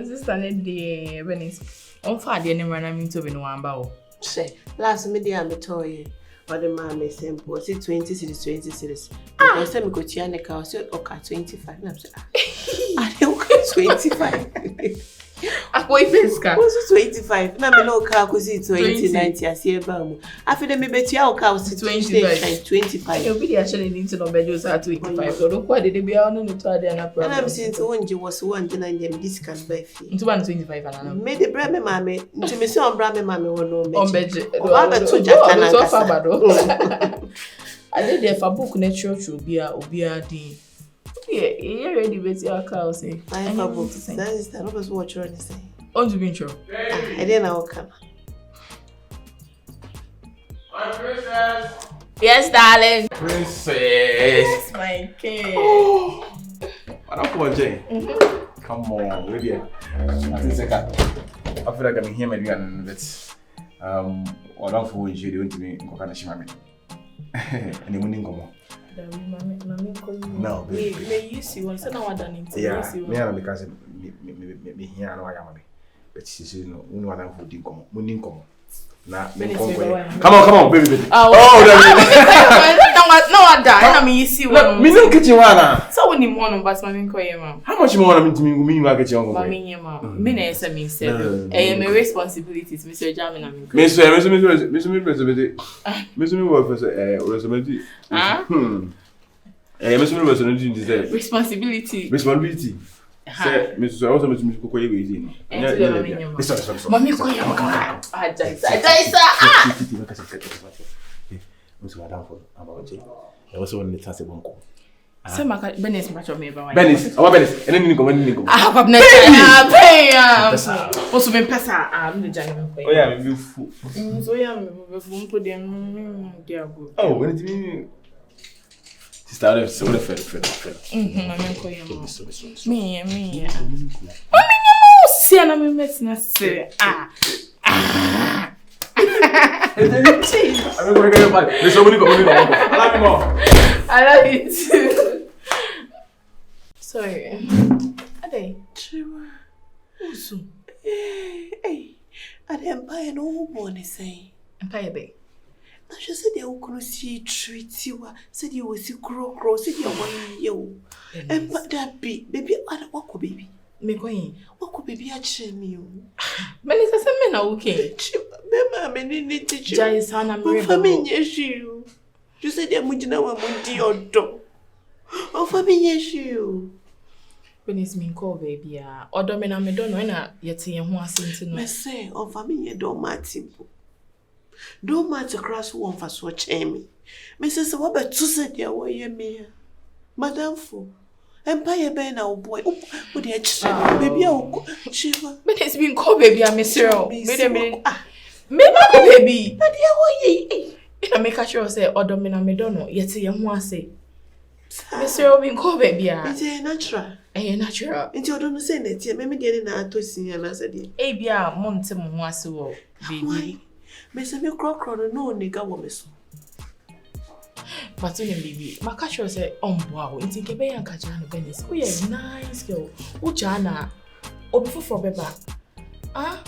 Sister, the Venice. On Friday, never running to be no one bow. Say, last media I'm a toy. But the man may say, was it 20 cities, 20 cities? I said, go to Yannick, I said, okay, 25. And I'm saying, I don't get 25. A boy Pesca was 25. Now, no car was it 20, 90. I see a bum. After the me bet your car was 25. You actually need to know bedrooms at 25. So, look, why did they be on the third and up? And I'm saying to one, you was one, then I them discount by fee. Into 125 and I made the brame mammy, to me, so brame mammy or no bedroom. I did there for book natural to be a D. Yeah, you're ready with your cow say. I have a book. That is the Robert's watch or anything. On to be true. I didn't know come. My princess. Yes, darling. Princess. My king. Oh. Come on, Jay. Come on, we're here. I think I feel like I'm here, maybe, and let's or don't for you, you want to be Kokana. And the winning come on. No, may you see one, so now I done it. Yeah, me and because me here, I know I am. But she says, no, we know what I'm for winning come. Nah, come on, baby. No, I die. I mean, you see what? Me no kitchen one. So when you want to pass my mom. How much more want to me you get your mom? Me, mom. Me na say me say. My responsibilities, Mr. Jamin. Responsibility. Say, Mr. Also, Mr. Coco, you easy. Mommy, I also want to tell you one. Some Benis much of me by Benis, our Benis, and then you go when you go. I have not pay. Also, been Pessa, I'm the gentleman. Oh, yeah, you fool. So, yeah, we put them. Oh, when it means. Started so the fair. Me. See, and I'm messing say. I'm going to get back. There's so many going on. I love you more. I love you too. Sorry. Ade. Chiwa. Usu. Hey. Ade empire no one is saying. Empire bay. I just said you could see treat you. Said you will see crow. Said you want you. And but that be baby. I don't walk baby. Me going. Walk baby. I chill me. Many say men are okay. Mama, many need to chill. Jai sana me. Family issue. You said you want to know what mundi or do. Oh, family issue. When is me call baby? Or do me na me don't know na yet ye ho asente no. Me say, oh family don't matter. Don't matter cross one for so chemi. Mrs. Robert to said ya way me. Madam for Empire Ben our boy. Oh, what the baby oh Shiva. But it's been called baby a Mr. Me call baby. But ya I make sure say or me na me don't know yet ye ho ase. Mr. been called baby a. It's natural. Natural. It's you don't say that here. Maybe getting a to see and I said eh bia monte mo ho ase wo baby. Me say me crocro no nigga wo me so. But when baby, my catcher say wow, it's in Quebec and Kajana Venice. Oh yeah, nice girl. Oh Jana, or before for Beba.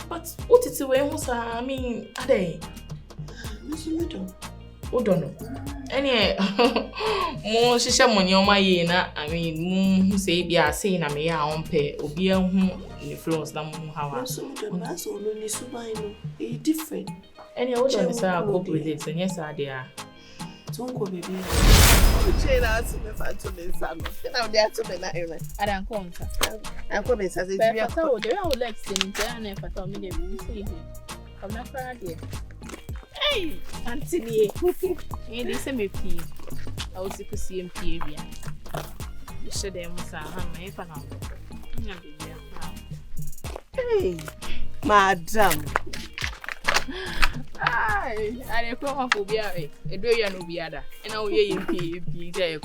But what is the way I mean, are they? Miss Middle. Oh don't know. Any more she shall money on my yena. I mean, who say be a saying I may on pay or be a in the floors than how so that's all only so it's different. Any other is a cope with it, and yes, I dear. Don't go, baby. Chain out to me for 2 minutes. Now they are 2 minutes. I don't come. I'm coming. As if you are told, they are like saying, and if I told me, they will see him. I'm not proud here. Hey, Auntie, and this is pee. I was to see him pee. You should have if I know. Hey, madam. I come for be a do you no be other. And now you pee there.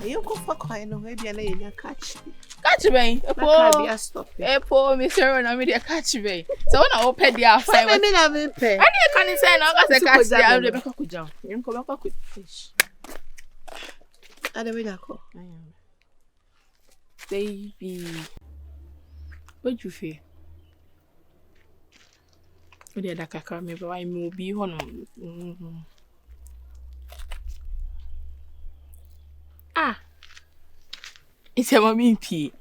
You go for coin, no, maybe I catch me. Catch me. Oh, stop. Poor Mr. and I catch me. So when I open the after, I mean, pay. I can't say no, I catch the other. You come back with fish. I don't know. Baby. What you feel? What did I call me? But I will be home. Ah, it's a mommy pee.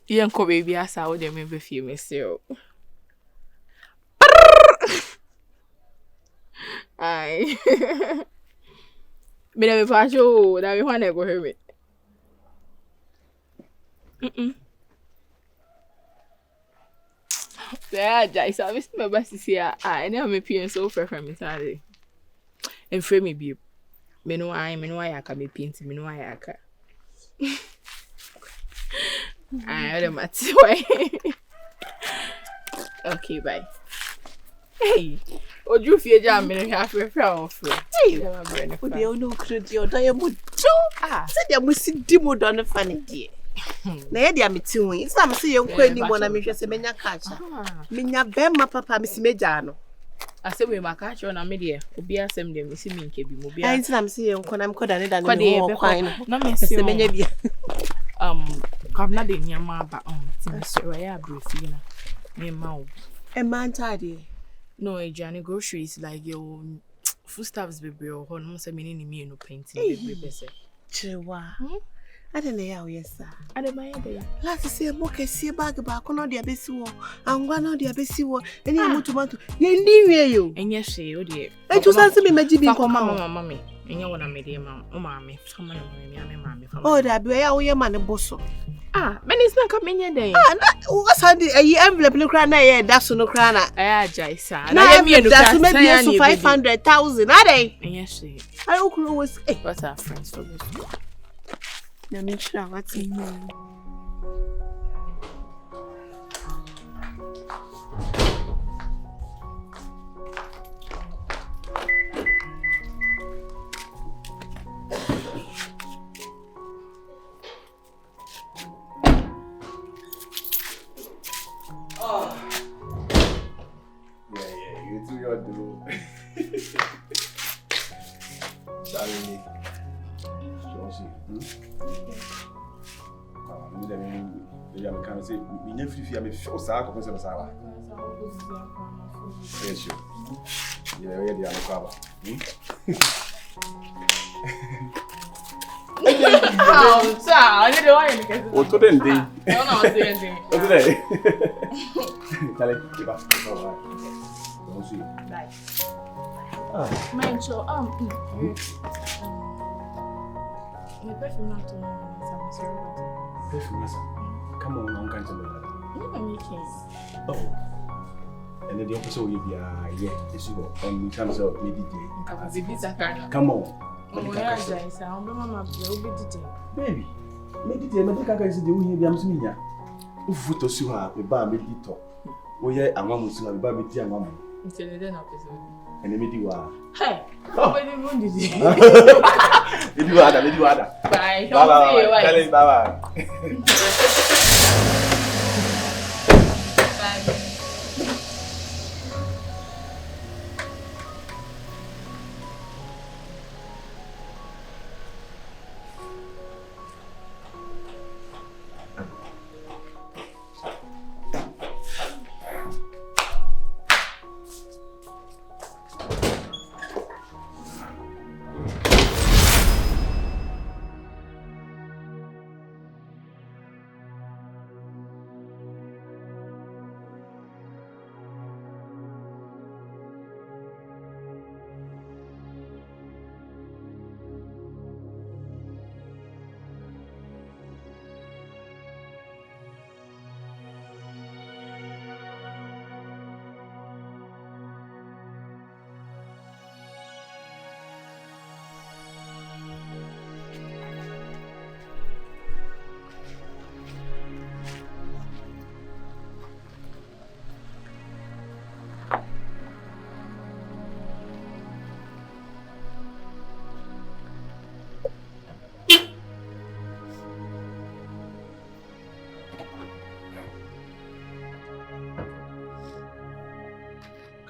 Young baby, I saw them every few myself. Aye. Me never pass you. That we want to go hear it. Yeah, Jai. I miss my best to see her. I never me pee so fair from inside. And frame me be. Me know I can be painting. Me know I can. I don't matter why. Okay, bye. Hey, would you feel jam in half a frown? Hey, would you know credit your diamond? Said you must see Dimo done a funny dear. Nay, dear me too. It's some see you quenny one. I'm just a mania catcher. Minya Bemma Papa, Miss Medjano. I say we ma catch on a media. Obi asem dem see me nke bi mo bi. I am seeing when I'm caught and more quine. No me see me. Come na de nyama ba tin so ya briefly na. Me ma o. A man tidy. No, Johnny groceries like your foodstuffs baby or no say me ni no painting baby say. Chewa. I don't know how yes sir. I don't mind there. Last say mo ke see bag ba ko no dia besi wo. Angwa no dia besi wo. Eni amu tomato. Ye ndi wie yo. Enye hwe o de. E tu san se me maji bi ko mama me. Enye wona me de ma o ma me. Fama no me ma me fama. Oh da bi ya wo ye ma ne boso. Men is not coming in there. What's on the envelope? No crown, that's no crown. I Jaisa. Now, that's maybe 500,000. Are they? Yes, I always. What are friends for me? Let me try what's in here. We never feel me show sa ko se sa wa. Yes you. Yeah, we dey am kwa ba. I need to why you. O to den dey. No, say anything. O to dey. Kale, kiba. Don't see. Bye. Mencho, the perfume not to Perfume, come on, I'm going to know that. Oh. And then the officer will be yes, you go. In terms of maybe come on. Baby, meditate, meditate is the way I'm seeing ya. Ufu to see her, the bar medito. Oh, yeah, I'm almost a baby, and woman. Until the episode. And the mediwa. Hey, what did you do? Mediwa. Bye. Bye. Bye.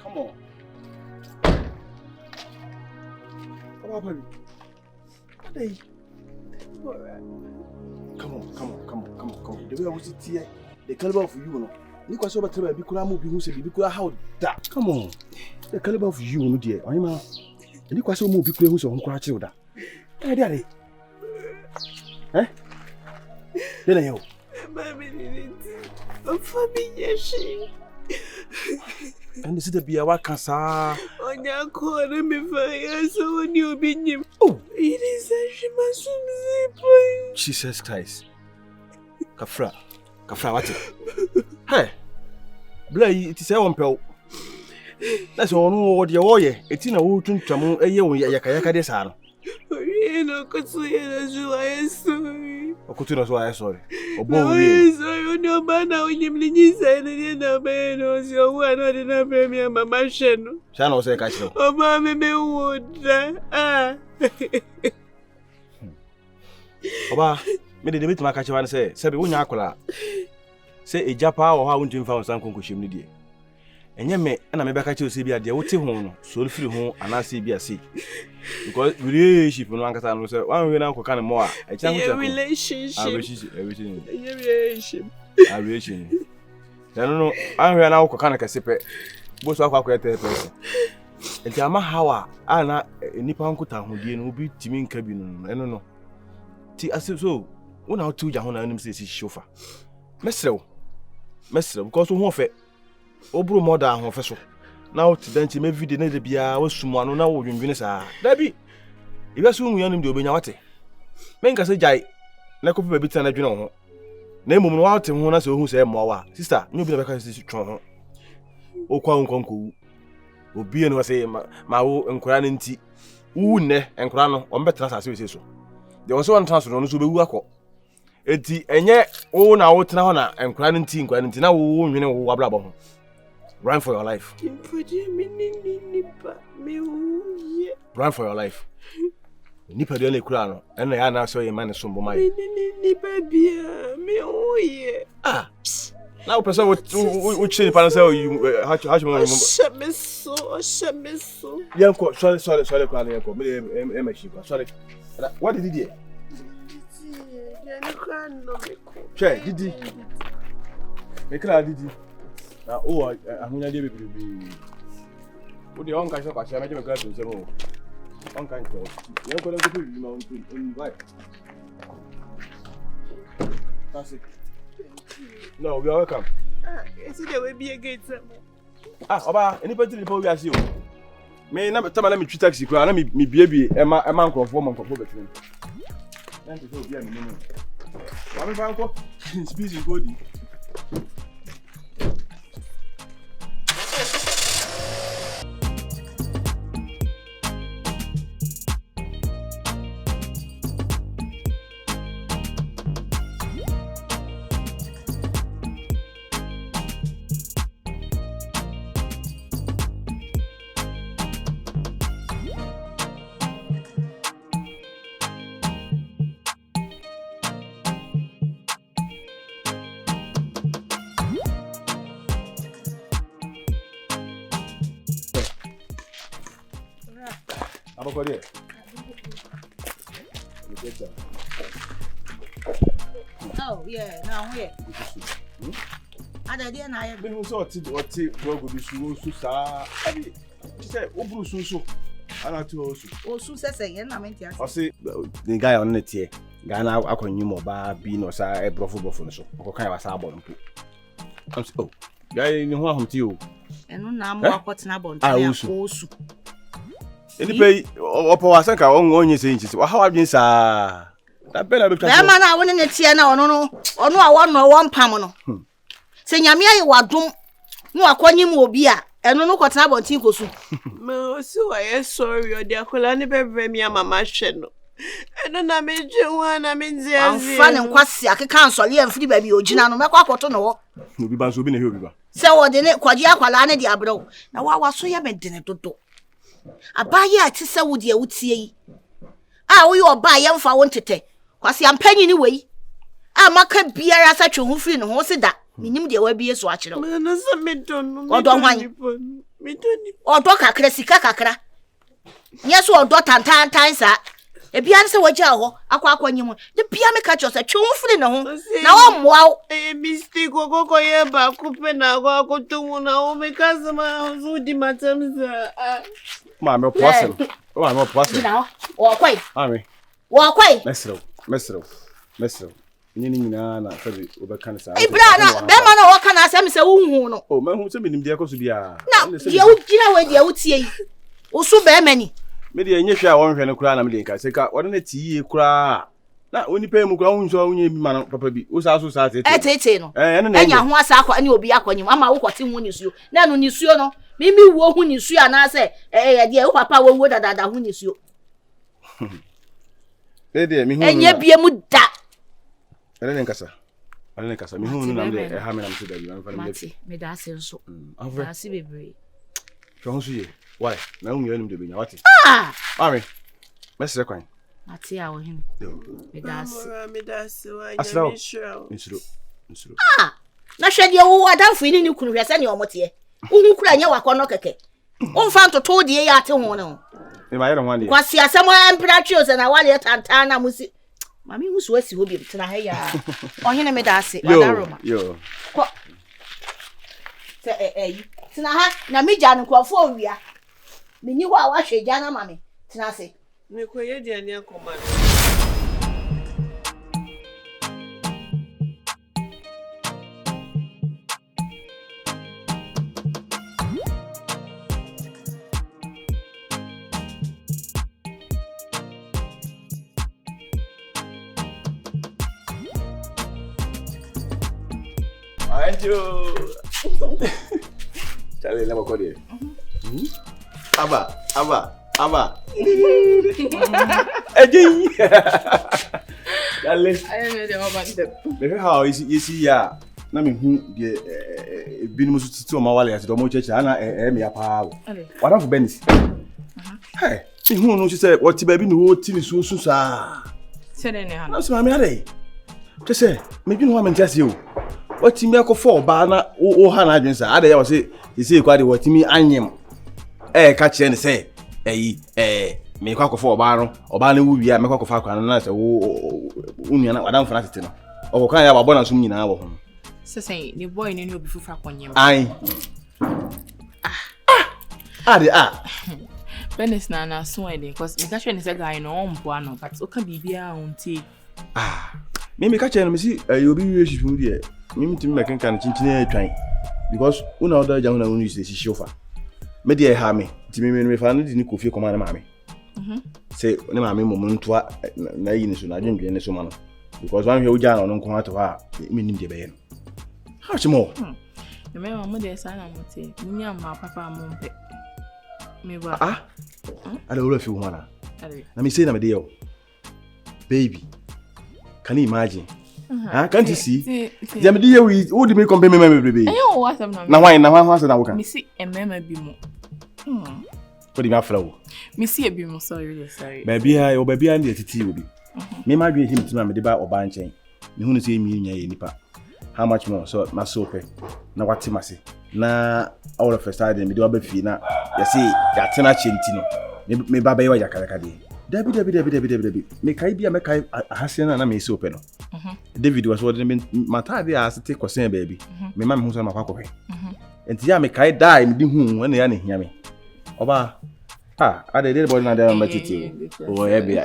Come on. Come on, baby. Hey. Come on. the way I was here, the caliber of you, no. Because over time, who said, how that? Come on. The caliber of you, no dear. I'm a. And you question more people who's on crash with that. Hey, daddy. Eh? Then I know. Mammy didn't. Oh, for me, yes, And this is the beer Wakasa. On your corner, me fire, so when you be him. Oh, it is a she must be. Jesus Christ. Kafra, what? Hey, Blay, it is a one pill. That's all what you are. It's in a wooden tramu, a year yakayaka de san. You know, because we are sorry. Or continue why I'm sorry. Or boy, sorry, no man now in your said, and no man knows your one or another, me and my channel. Shall I say, Castle? Oh, mammy, me would. Ah. Oba, me the bit my catch one say, Sabi Wunakola. Say a japa or how won't you found some concussion media. And yet, me and I back at you, Sibia, the Oti home, so free home, and I see BSC. Because relationship in Lancashire was 1 year now, kind of more. A chance of relationship. I relation. I don't know, I'm here now, kind of a separate. Both of our person. And Yama Hawa, Anna, a Nippon Kuta who didn't will be Timing cabin. I don't know. I said so. 1 or 2 young enemies is chauffeur. Mesro, because we won't fit. Obro more than one vessel. Now to then to maybe the need be a was someone now would win us. Debbie, if I soon we on him to be naughty. Menka say jay, Nako be bit and a general. Name woman out and one as who say more. Sister, you be the vacancy to try. O Kwan Conku. O be and was say my own and crying tea. Oone and crano on better as we say so. There was one transfer on to be wako. Eti enye o na wo tena ho na enkran nti na wo nwene wo wabrabo. Run for your life. Run for your life. Nipa de na kura no ena ya na so ye mane sombo mai. Nipa bia me oye. Ah. Now person wo chini pa na say you how you Shamiso. Yanko sorry kwa na yanko me emashikwa sorry. What did he do? Che, Didi. Mekra Didi. Na o ahunya de bebrebe. O de on ka so kwa sha meje mekra so semo. On kan to. Ye ko le ko bi ma on vai. That's it. No, we are welcome. Is it the way be a gate? Oba, any party we are see o. Me na tama na me twi taxi kwa na me bie ema nkrofo between. Thank you for being a minute. I'm going to go speaking coding. Oh, yeah, now here. I didn't I have been so go be so sa. Abi, she said, "Obru so." Ana to also. Oh, so say, and I meant yes. I say the guy on it here. Ghana akwanyu mo ba bi no sa e brofo no so. Okokan wa sa abon mpo. I'm say, "Oh, guy ni ho ahomti o." Enu na mo akotena abon to ya osu. Any pay opo wasanka onye se nchi. Wa how adwen sa. That better be try. Man na woni netie na ono a won pam no. Se nyame aye wadom no akwanyim obi a eno no kwotena abontin kosu. Ma so I sorry o dia kola ne bebre mi mama hwe no. Eno na meje ho na menzi azi. Amfa ne nkwase akeka ansole amfiri ba bi ogina no mekwa kwoto no wo. Obi ba so obi na he obi ba. Se wo de ne kwaji akwala ne de abrew. Na wa so ye medene dodo. Abaye ati se wo de awutie yi. A wo ye oba ye mfa wo ntete. Kwase ampanyi ni wei. A maka biara sa twe ho firi no ho se da. Minim de wa biye so a kire. Na se medono. Odo hwan. Medoni. Odo kakra sika kakra. Nye so odo tantan sa. Ebia nse wagya ho akwa nyim. De bia me catch us a twumfiri ne ho. Na wo mmoa. Mistake okoko ye ba kupe na kwa kutumu na o me kasema zo di matamza. Ma me poasem. O ma poasem. Gina ho. Wo kwai. Ami. Wo kwai. Mesro. Nyini nyina na sabi obeka ne sa. Ibra na be ma na wo kana asem se wo hu no. Oh, ma hu se minim dia koso bia. Na dia wo gina we dia wo tie yi. Wo so be ma ni. Me dia nye hwa won hwe ne kura na me dia se ka wo na tie kura. Na oni pe mu kura hu so onye bi ma papa bi. Wo sa so sa tete. Tete no. Enya ho asa akwa ne obi akwanyim ama wo kwate hu ni suyo. Na no ni suyo no. Mimi wo hu ni suyo ana se dia wo papa wo dada hu ni suyo. Dia mi hu. Enya bie mu da. Ene nkasa mi hu nu na me ha me na mse da bi na fa me. Mati, me da ase nso. Da ase bebre. Hwe ho so ye. Why? Na hu yenu de benya wati. Ami. Mesre kwan. Mati a wo him. Me da ase. Me da ase wa Asra. Insuro. Na hwe de wo adamfo ni ni kunu hwe se ne omote. Uhu kura nya wakono keke. Umfa ntoto de ye ate ho no. Me ma yero ho ande. Kwasi asemo emperatrios na wale tantana musi. Mami husu wesi hobi tena ha ya. Ohene me da ase wadaroma. Yo. Ko. Tena ha na meja no kwafo owia. Meni ho a wa hwe gya na mami. Tena ase. Me koye dia ni akoma. Anjo. Chale la makodi. Aba. Ejin. Chale. I know they all about them. Le how is ya. Na me hu de binu so titi o ma wale ati do mo cheche ana me ya pa wo. Wada for benis. Hey, me hu no se what ti ba bi no ti ni so sa. Se ne ha. Na so ma me ade. Kese, me bi no ha me ntase o. What me akofo ba na o ha na adwen sa ade ya wo se kwa de what me anyem ka kire ne se me kwa akofo ba no wu wi a me kwa akofo akwa na se wo unu na wadam fana tete no o kan ya ba bona sum nyina wo ho se say the boy ni obi fufa kwanyem ai Benis na so ide because me ka kire ne se guy no on bo ano but o ka bibia on ti me ka kire no me si obi wi hwifu de me timi me kenkan chinchine atwan because una order jamu na unu use shofa me dey ha me timi me fa no di ni kofi koma na maame say ne maame mo ntoa na yi ni so na dwendwe ne so ma no because one hwe uja na no nko ato ha me nim de be no how chimo me mama dey sa na mote munya ma papa mo mpe me ba ala olo fi wana na me say na me dey baby can you imagine can't you see? Jam di we who di me compare me baby. What am na why na wo kan. Me see emema bi mo. What di me afrawo? Me see e bi mo sorry. Baby ha o baby and titi obi. Me ma dwe him tima me de ba oba nchen. Me hu no say mi nya ye nipa. How much more so na so pe. Na wati mase. Na all of a sudden me de oba fi na ya say ya tena chenti no. Me baba ye wa yakaka de. Dabi. Me kai bia me kai ahase na me so pe no. David was what me mata dey as take question baby. Me ma me hu so na kwakọ hwe. Enti ya me kai die me di hu na ya na hia me. Oba ade dey body na dey ma titi. O ebia.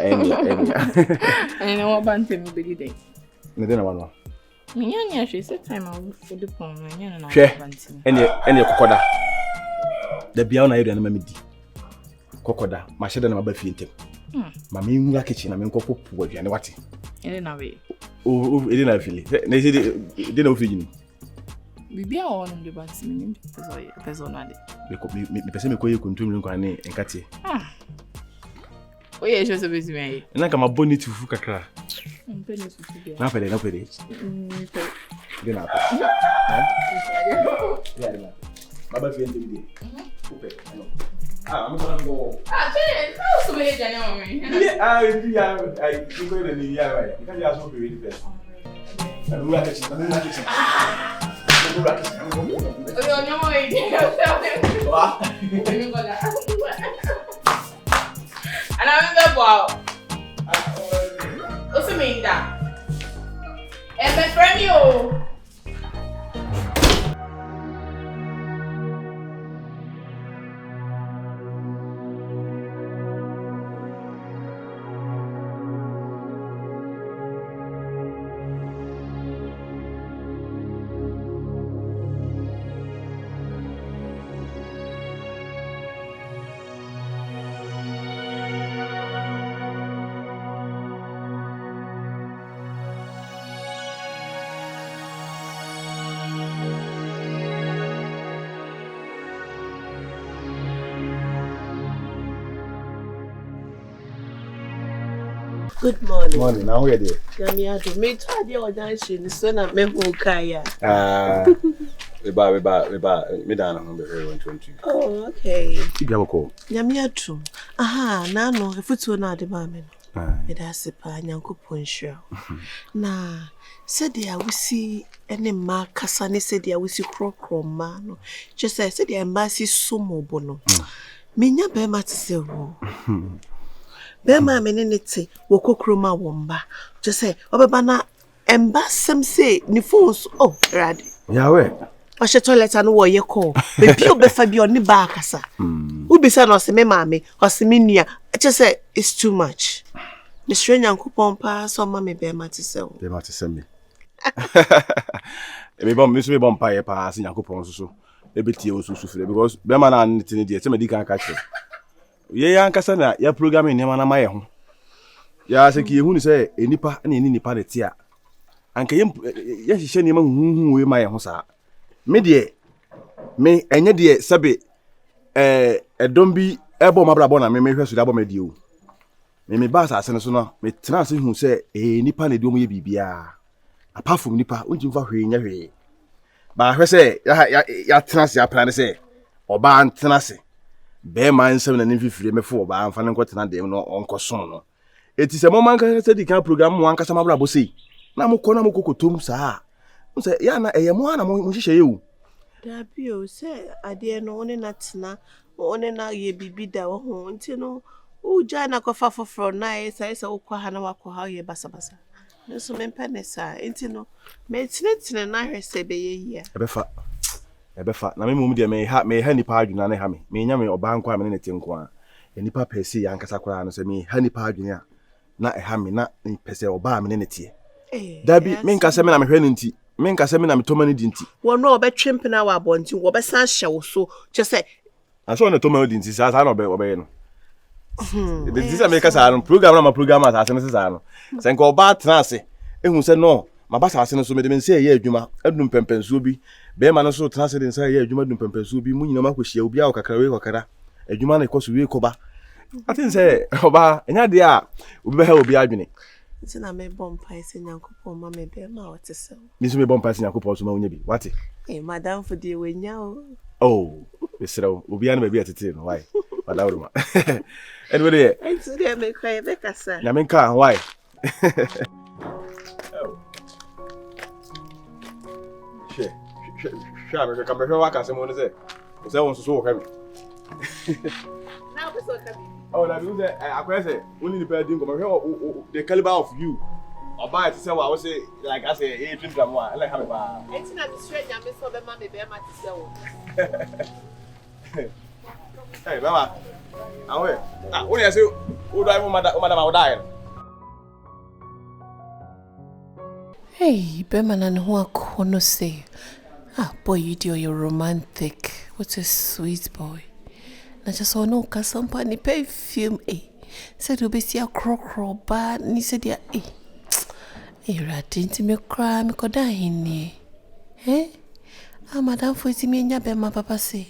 And no bante me be dey. Me dey na one. Me nya hwe say time I for the pon nya na bante. Ene kokoda. Da bia na yero na ma me di. Kokoda ma hye da na ma ba fie ntem. Ma me nwa kitchen na me nkofo pu aduane wate. Ele na we. Ele na fili. Na say de na ofiji ni. Bibia o no de bante me nim peso na de. Me pese me koye kuntum nkwa ne nkate. Oye je so bezi me. Na kama bonnet fufu kakra. Mpeni fufu bia. Na pele. De na pa. Ya de na. Baba fie ntem de. Upe. I'm gonna go. Che, não sou ele já não, mãe. You go in the year, right? You can't just hope you read it. I'm going to to me that. And my friend you. Good morning. Morning. Now where there? Yamiado, me too. I did audition. So na me who kaya. We down on the 120. Oh, okay. You have a call. Yamiado. Aha, na no. If it's na de mama no. Me da se pa Nyankopon hira. Na said dia we see any ma kasa ne said dia we see krokro ma no. Just said dia ma si somo bono. Me nya be ma te se wo. Bema menenete wo kokroma womba just say obeba na embasem say ni phones oh rad Yawe o she toilet anu wo ye call be bi obefa bi oni ba akasa ubisa no se me maame o se me nua just say it's too much Mr. Nyankopon pa so ma me bema te se wo bema te se me e me bom pa ye pa se Nyankopon so e betie wo so fere because bema na ntene die te me di kan ka che ye yan kasa na ya programming ne mana maye ho ya se ki ehunu se enipa na eni nipa de tia anka ye hihye ne ma huhu we maye ho sa me de me enye de sabe edom bi ebo mabrabo na me hwesu da bo me de o me ba sa ase so no me tena se hu se enipa na de omo ye bibia apart from nipa unji mfa hwe nya hwe ba hwe se ya tena se aplan se oba antena se be man sem na nimfifire mefo oba amfa ne nkotena dem no onkoson no eti se mo man ka se di kan program mo anka sama bra bo sei na mo kona mo kokotom saa nse ya na eye mo ana mo hihye ye o da bi o se ade no one na tena one na ye bibi da wo ho nti no u ja na kofa foforo na e sai se ukwa ha na wakwa ha ye basabasa nso me mpene sa nti no me tinetine na hwese be ye yia ebefa na me mum de me ha nipa adwuna ne ha me nya me oba nko a me ne tenko a nipa pese ya nkasa kora no se me ha nipa adwuna na ha me na pese oba me ne tie dabi me nkasa me na me hwe no nti me nkasa me na me toma ne di nti wono obetwempena wa abonti wo besan hye wo so kyese aso na toma di nti sa na obe no this is make us a program na program as ase sa no se nko oba trance ehun se no mabasa ase no so me de nse ye adwuma adum pempensuo bi be ma no so trance de nse ye adwuma adum pempensuo bi mu nyina makohia obi a okakra we kokara adwuma na ikoso we koba atin se oba enya de a obi be ha obi adwene nti na me bompa ese Nyankopon ma me be ma otese ni so me bompa ese Nyankopon so ma unya bi wate madam for the wenya oh besrawo obi an ba bi atete no why madam anyway nti de me kwai be kasa na me nka why Sure, come here, I can say more. Say, wants to so heavy. Now, what's so heavy? Oh, that means I say, only the person come here, the caliber of you. Or buy to say, I would say, like I say, 18 gram one, like how about. It's not the straight, I miss over mammy, bear my sell. Hey, Mama, I'm where? Only I say, who do I want, Madam, I would die. Hey, Beman and who are corner say. Ah, boy, you're romantic. What a sweet boy. Na just saw no company perfume, Said to be see a croc bad, and he said, yeah, Ratting to me cry, me could die in ye. Eh? Ah, madame, for me and your my papa say.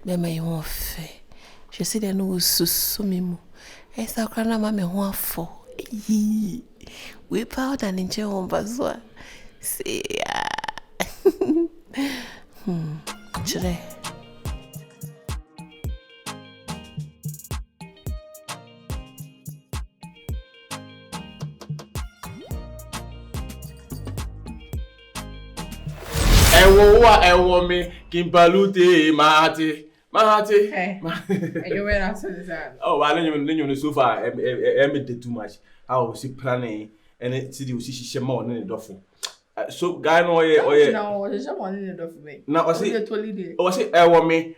Bema, you won't fair. She said, I know so me. It's a crana, mammy, one for. We powder and enjoy on Bazwa. See ya. Today. Ewo wa ewo me kimpalute mate Mahati. Hey. You went out to the side. Oh, I don't know so far. I did too much. I was planning and it see you see more than the duffel. So guy no No, there's someone in the door for me. Now was it totally was it me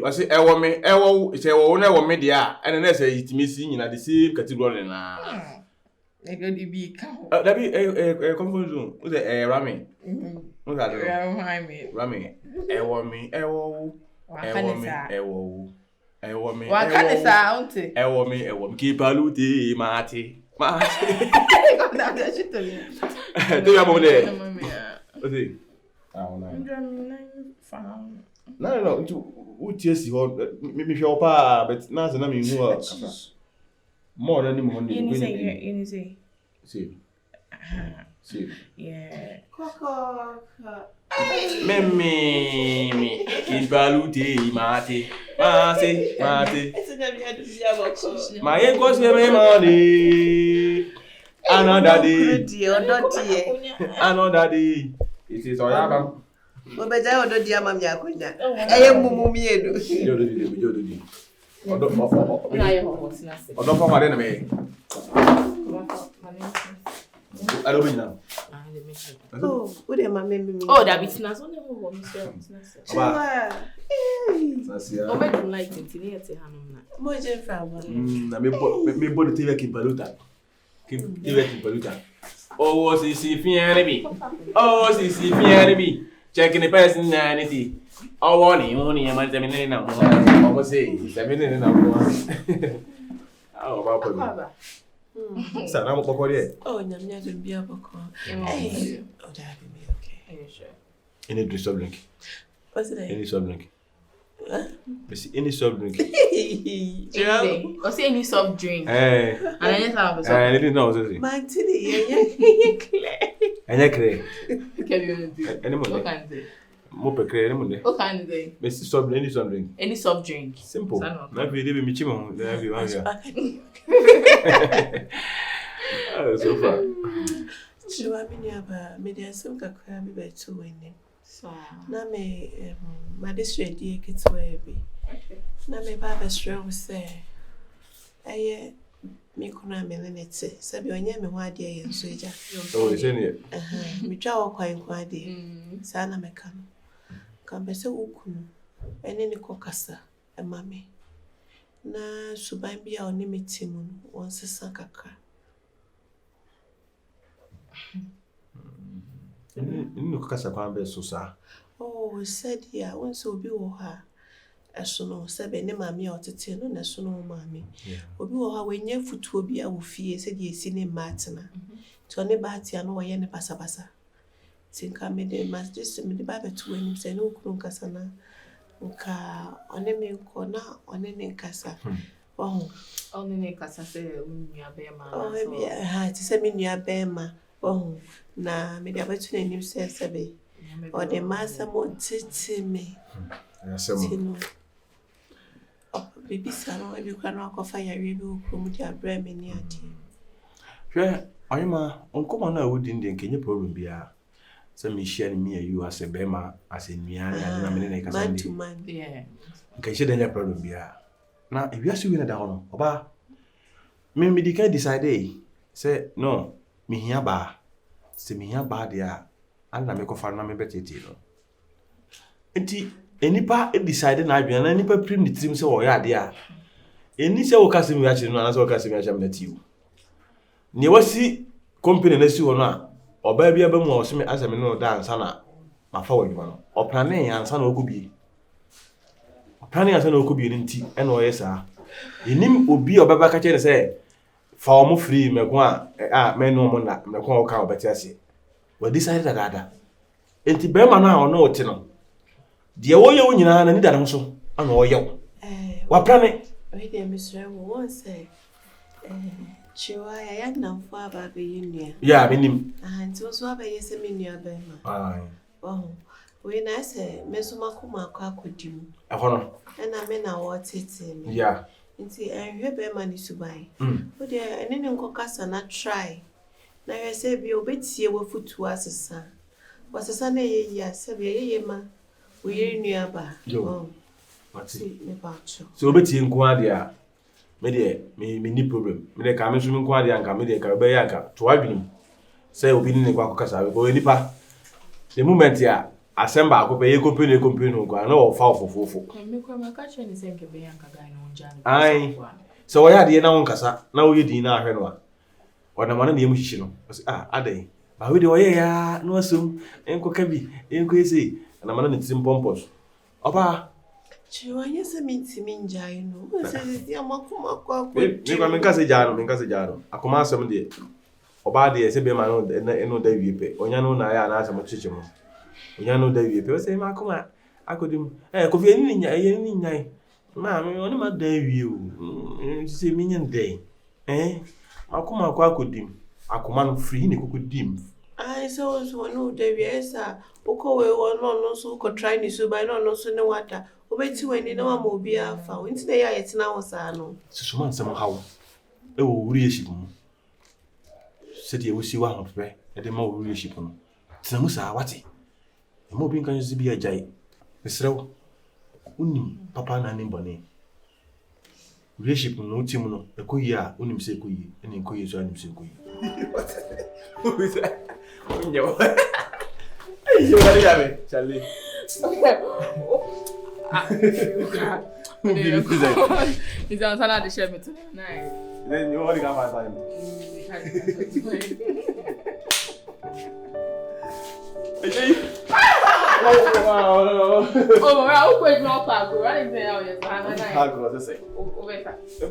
was it me it's a one media and then say it missing in the same category na They go to be cow. that be a confusion with the ramming. What that ramming keep a luti mati. Do you have there? What's it? Oh, no. What yes, you maybe your pa, but now I mean, more than money. You say. See. Yeah. Me, keep a luti mati. My ego was your money. Another day. It is all about. Obeja odo dia mam ya konya. Eye mumu miedu. Jodi. Na ye ho na se. Odo fa mare na me. Alo bi na. Oh, wo de ma me. Oh, that bit na so na ho mi se. Chama. O me don't like it ni ete hanom na. Mo je fa mo. Na me bo de TV Kimpaluta. Kimpaluta. Oh, si fiere bi. Oh, si fiere bi. Checking the personality. Oh, one, I'm telling now. Almost say, 7 now. Oh, Papa. Sir, I'm a Oh, Namia will be a book. Hey, oh, that will be okay. Are you sure? Any drink? What's it? Any soft drink? Any soft drink? Or say any soft drink. Eh. And I just have a soft I didn't know. Mantini, And I crave. Any more? What can they? Mope crave. What can they? Mrs. Soft, any soft drink. Any soft drink. Simple. Not be living Michimo. There have you one here. So far. So I mean, you have media some crabby by 2 winning. So, na me my district die kits be na me baba strong say eye me kuna melenete sabi onye me ho ade ye nso eja Oh, is it? me twa wo kwan ade sa na me ka no kan be se ukunu ene ne kokasa e mame na suban bia oni metimu won sesa kakra No kasa kwa be so sa. Oh, said ya won so bi wo ha. Eso no sebe ne maami a otete no na so no maami. Obi wo ha wenye futuo bi a wo fie se de esi ne matena. To ne baatia no wo ye ne pasapasa. Tinka me de mas just me de ba betu anim se no kunu kasa na. Nka one me nko na one ne nkasa. Wo only ne kasa se unya be ma. Oh, yeah, ha ti se me nua be ma. Oh, na me de abatu anim se sebe. O de masa mo titi me. Asem. Oh, baby sano e bi kwa na akofa yare bi okrom di abra me ni ade. Hwe, ayima, onkoma na wodi ndi nkenye problem bia. Se me share me you as a bema as a nua na me ne kasa ndi. Man. Yeah. Nkenye denya problem bia. Na e wiase wi na da hono. Oba. Me medika decide say no, me hia ba. Se me hia ba dia. Ana me kofa na me betete no. Enti enipa decide na adwena na enipa prim ni trim se wo ya ade a. Eni se wo kase mi achi no ana se wo kase mi achi am na tiwo. Ni wasi company na si wo no a oba bia ba mu o se me asem no da ansa na mafa wo dwuma no. Oprane ansa na okubie. Oprane ansa na okubie nti e na o yesa. Enim obi obaba ka che se fa o mo free me ko a me no mo na me ko o ka obati ase. We decide that ada. Enti be ma na ono ote no. De wo ye wo nyina na ni da no so ana o ye wo. Wa plane. We dey misre wo won say chiwa ya na mfo aba be yinua. Yeah, minim. Nti wo so aba yese me nua be ma. Ai. Oh. We na say me so makoma akodimu. E hono. Na me na wo tete me. Yeah. Nti ehwe be ma ni subai. Wo de ene ne nkokasa na try. Na ye say bi obetie wo futu asesa na ye ya se bi ye ma wo yiri nua ba. So beti nko ade a me de me ni problem me de ka me so me nko ade anka me de ka be ya ka to adwini say obi ni kwa kokasa be bo nipa the moment ya assemble akope ye company no kwa na o fa ofofofo me kwa makache ni senke be ya nka guy no njani ai so wo ya de na won kasa na wo ye din na ahwe no a ona mana na yemu hihyi no adai ba we de wo ye ya no asum enko ka bi enko ese na mana ne tim pompos oba Chiwanye se mintimi njai no. Se dia makuma kwa. Me kwa menka se jaro. Akoma asem de. Oba de se be ma no eno da wiepe. Onya no na ya na asem chiche mo. Onya no da wiepe. O se makoma akodim. Kofi eni ni nyai. Ma me oni ma da wie o. Se mi nyen dey. Makoma kwa akodim. Akoma no free ne kokodim. Ai so no da wie esa. Oko we won no so ko try ni so by no so ne wata. Obeti weni na wa obi afa nti na ya yetina wo saa no susuma nsem hawo e wo wuri eship mu se de wo si wa ho pe e de ma wo wuri eship no tina mu saa wate e ma obi nkan so bi ajai esrew unim papa na ne mbone wuri eship no uti mu no e koyi a unim se koyi e ne koyi so anim se koyi wo se onyo ai yo gari ya me chale It's on salad the chef tonight. Nice. Then you already got my time. Oh, wow, wait, no pago. What is there? Pago, that's it. Oh,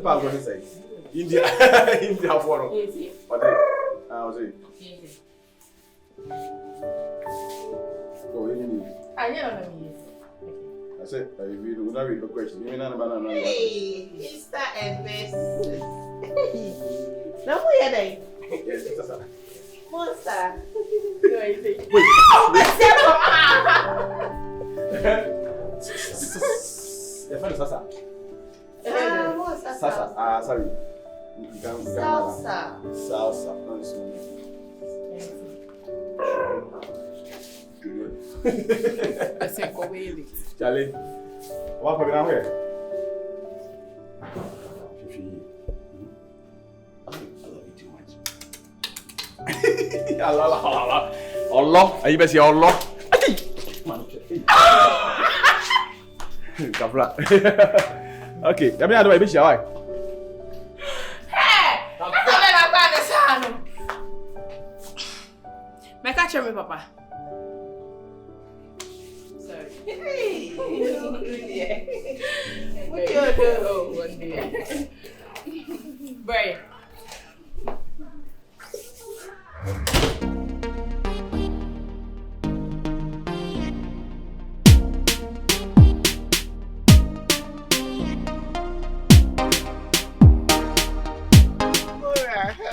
pago, that's it. India for no. Easy. What day? I'll see. Oh, you need. I know. I said, I will not read the question. You mean not about another? Hey, Mr. and Mrs. Now who are they? Yes, it's a Monster. wait. Sasa. Sasa. Sorry. Salsa. No, it's I said, go away. Charlie, what for now here? I love you too much. Allah. Are you best here, Allah? Kapla. Okay, let me know if you are. Hey! I'm going to say, me catch me, Papa. Hey, what do you do? Oh, one day. Bray.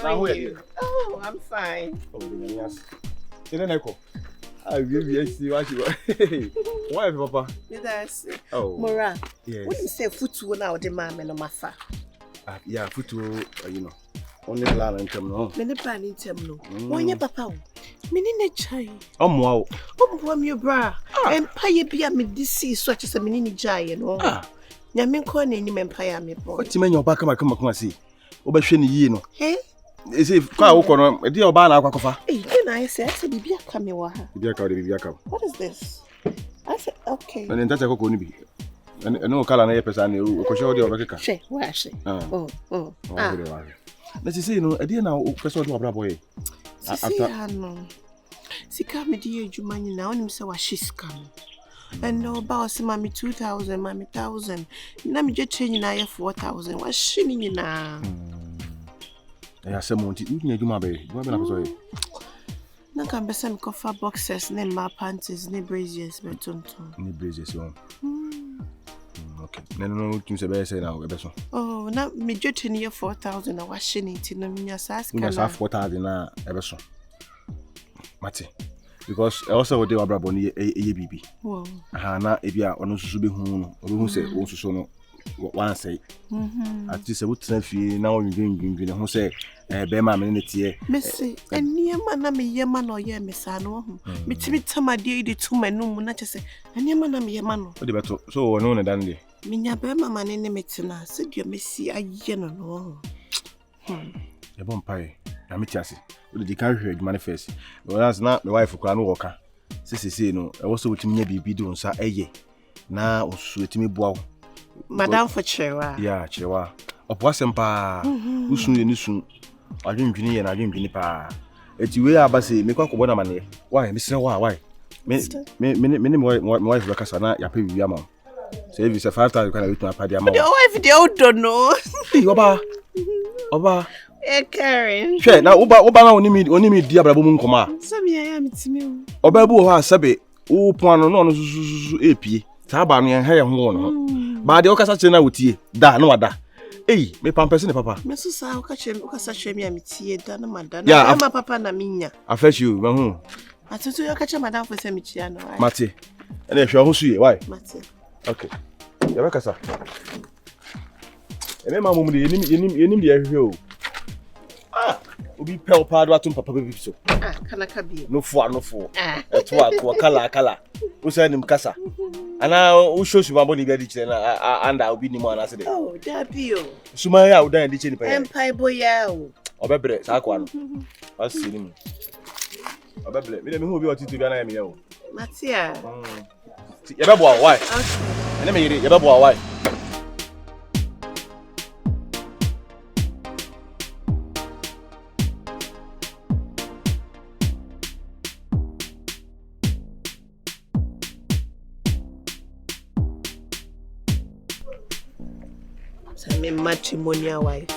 How are you? Oh, I'm fine. Oh, yes. Didn't echo. I really see what you why, Papa? Yes. Oh, Mora. Yes. What you say, foot now, the man and mafa. Yeah, foot you know. Only plan in term no. Many plan in term no. One year, Papa. Minine chai. Wow. Boom, your bra. And pay be a medicine such as a minini jay, you know. Yamin corn any empire me. What you mean your back come see? Obashini ye no. Hey? Is it quite open? A dear ban aquafa. Hey, can I say, be a camewa? What is this? I said, okay. And then that's a cocoa be. And no color na person who show the overkicker. She, where she? Oh. Let's say, no, a dear now, person to a boy. After no. Sika me dear Jumani now, and himself was she's come. And no boss, mammy 2,000, mammy 1,000. Nam just changing I 4,000. What's she mean now? I have some money. You can do my baby. What am I sorry? No can be some cover boxes, name my panties, ne braziers, but ne braziers, okay. No, you say better now, better. Oh, now me just in year 4,000. I was shiny to no me as ask. You just have 4,000 now, ever so. Mate. Because also they were braboni a baby. Wow. Na ebia ono susu be hu no. Obi hu say o susu no wan say. At least we tell fie na o ndwindwindwin hu say be ma me ne tie. Me say eniema na me yema no ye me sa no hu. Metimi tamade de tu manum na che say eniema na me yema no. O de beto so ono ne dan de. Minya bema manene metina. Said you messi a yen no. The bumpy. I'm Tiasi. With the carrier manifest. Well, that's not my wife who can walk. Sissy, no, I was with me be doing sa a now, sweet me bow. Madame for Chewa. Yeah, Chewa. Of Wasempa, who soon, I didn't drink and I didn't drink pa. It's you are Bassy, make up one money. Why, Mr. Why? Many more wife Racasana, your baby Yama. Say if it's a 5,000 can I return a party. Your wife, they all don't know. Oba. Karen. Share now, Oba only me, dear Babum Coma. Some I am to me. Obabu has Sabe, O Pano non AP, Tabani and Hair Horn. But the Ocasachena with ye, da no other. Eh, me pampers papa. Mrs. I'll catch him, Ocasachemia, Mitia, Dana Madame. Yeah, I'm a papa Naminia. I fetch you, Mahon. I told you, catch a madame for Semichiano. Mate, and if you're who see why? Mate. Okay. Yabakasa. And then my mum, you need the hill. Ah, we pell powder to papa baby so. Ah, Kanakabi. No for. That's what color. Who send him Casa? And now who shows you my money very and I'll be the man. I said, oh, Dabio. Sumaya would die in the chin. Empire boyao. Or better, Aquan. I'll see him. Or better, we don't know what to do. Matia. Yababa, why? And I made it, Yababa, why? I'm a matrimonial wife.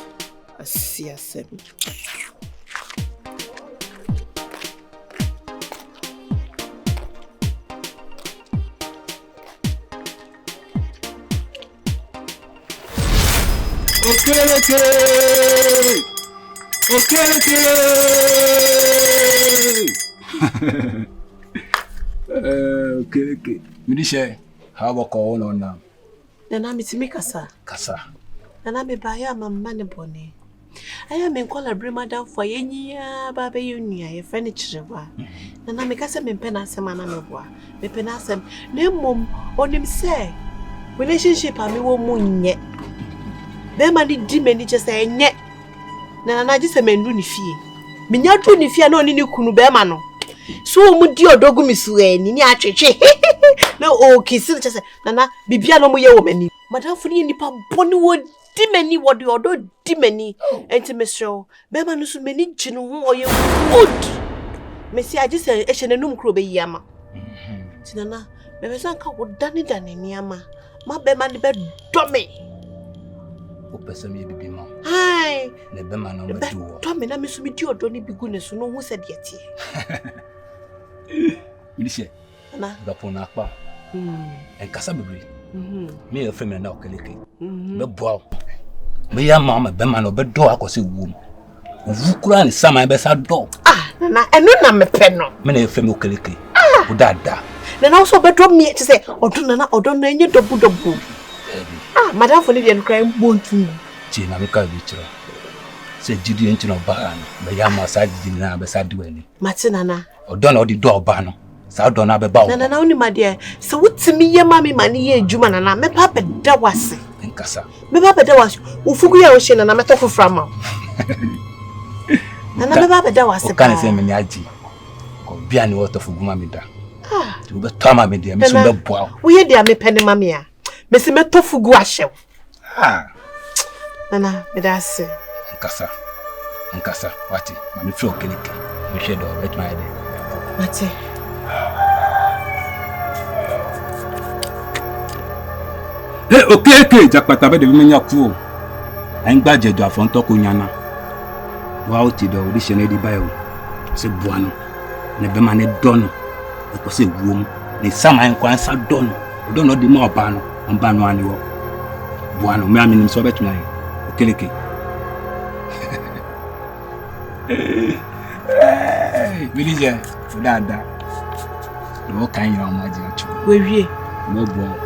I see a seven. Okay. Midisha, how about call on now? Then I'm to make Kasa. And I'm a buyer, my money bonny. I am in call a brimmer down for any baby union, a furniture. And I make us a penasem and another. Me penasem, no mum, on him say. Relationship, I mean, moon yet. Them and the demon just say, yet. Nana just a man runi fee. Minya runi fee, no any kunu bemano. So mudi or dogu misue, ni acheche. No, okay, still just say, Nana, Bibiano moya woman. Madame Funi nipa boni would dimany what the other dimany. Intimacy, Bema no so many ginu or you would. Messi, I just say, Eshenum Krobe Yama. Tinana, Bebesanka would done it than in Yama. My Bema the bed dummy. Opesami bibi ma. Hi. Le bema no me do. Dummy na me so me di odoni bi goodness no who said yet. Midisha. Na. Bapona akpa. En kasa bebre. Me e femi na okeleke. Be boa. Me ya mama be man obe do akosi wum. Ovu kura ni sama be sa do. Ah, na eno na me pe no. Me na e femi okeleke. O dada. Na also be drop me to say odun na enye dobu. Ah, madam for the crime bontu. Ti na me ka bi chiro. Se jidi en chino ba na. Be ya ma sa jidi na be sa do ani. Matina na. Odon na odi do ba no. Sa do na be ba o. Na oni ma de. So wutimi ye mami mani ye adwuma na me pa pe da wase. Nkasa. Me pa pe da wase. Ufugu ya o hye na me tofo frama. Na me pa pe da wase. O kan se me ni aji. Ko bia ni water fugu ma me da. Ah. Tu be to ma me de me so be boa. Wo ye de me pe ni mami a. Me se me tofugu ahyew. Ah. Nana, me da se. Nkasa, wati. Ma me feel keleke. Me hwe do bet my de. Mate. Okay, Jakpata be de me nya ku. En gbaje do afon to ko nyana. Wa o ti do ri se ne di bayo. Se buano. Ne be ma ne dono. E ko se guom. Ne sama en kwan sa dono. Do no di mo ba no. Mba no ani wo. Buano me amini so bet my. Okeleke. Bilije, dada. No kan yo amaji acho. We wie. Mo bo.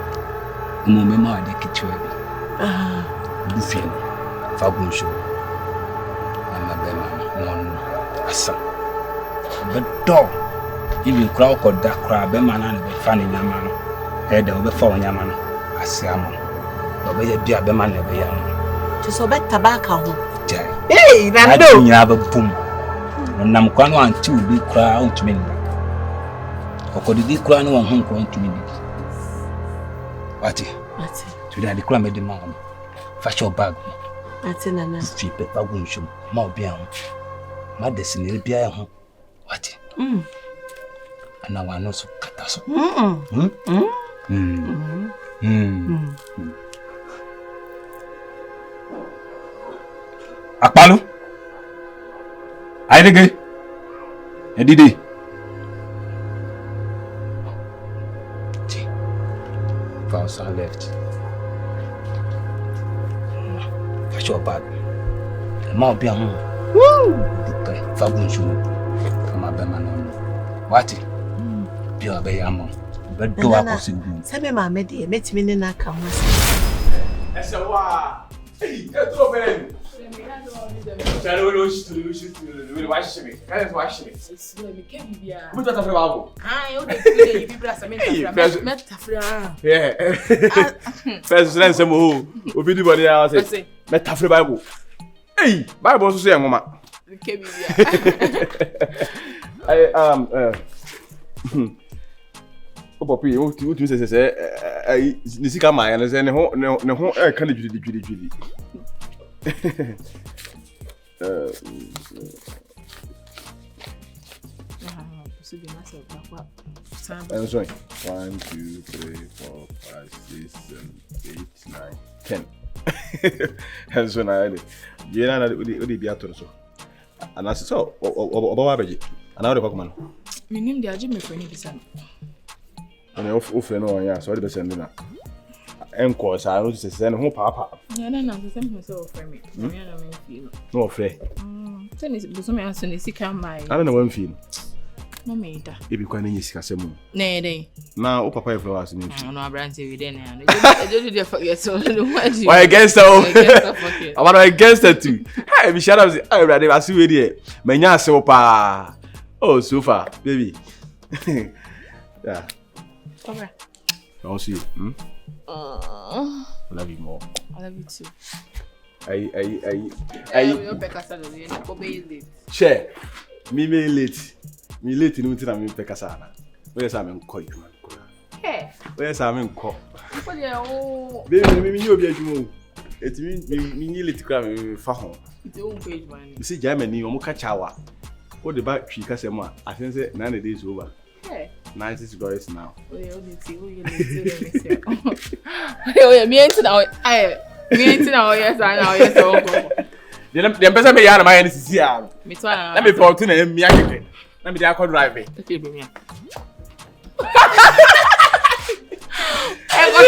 Mo me ma de kichwe bi. Bufi. Fa bunsho. Ama be ma no asa. Be do. Even crowd ko da crowd be ma na be fa ni nyama no. E da be fa o nyama no. Ase amo. Obey be a man be young. To so bet tobacco. Hey, Nando, you have a boom. And I'm going on to be crowned to me. Or could it be crowned on home crowned to me? What? Today I declare the man. Fetch your bag. That's in a street paper wound you. More beyond. My destiny be a home. What? And now I know so catastrophe. Akpalu. Aidege. Edidi. False and left. Fetch your bag. The mouth be a home. Woo! Fagunchu. Come up, man. What? Be a bay among. But do I possible? Send me my media, met me in a come. That's a wow. Hey, that's over. Wash me. Wash me. Put that over. Yeah. First, let's say, who be the body else? Metafre Bible. Hey, Bible so say, Mama. Oh, Poppy, what you say? I Nisika Maya and then no can you do. I'm sorry. 1, 2, 3, 4, 5, 6, 7, 8, 9, 10. And so now, you know, the beato so. And I said, so, Obabaji, another Pokemon. My name is Jimmy for any reason. And often, no, yeah, so the best ending. And course, I was send home, Papa. No, the same myself for me. No, Frey. Tennis, but some answer is come by. I don't know when feel. No, mate. If you can, yes, Cassimo. Nay, now, Papa flowers. no, Branty within. I don't forget so. Why against her? I want to against her too. Hey, we shut up. I rather I see with you. Manya so pa. Oh, so far, baby. Yeah. Okay. I'll see you. I love you more. I love you too. Share. Me late. Me late in until I'm in Pekasana. Where's I'm in Koi? Hey. Where's I'm in Koi? Baby, me you be a jumo. It means me late cram for home. You see, Germany, you catch our. What the back she can say more. I think say 9 days over. Hey. 90 dollars now. Oh, yeah, me ain't now. Me ain't now. Yes, I know. Yes, the person may have my NCC. Let me put in a Miyake. Let me drive me. I got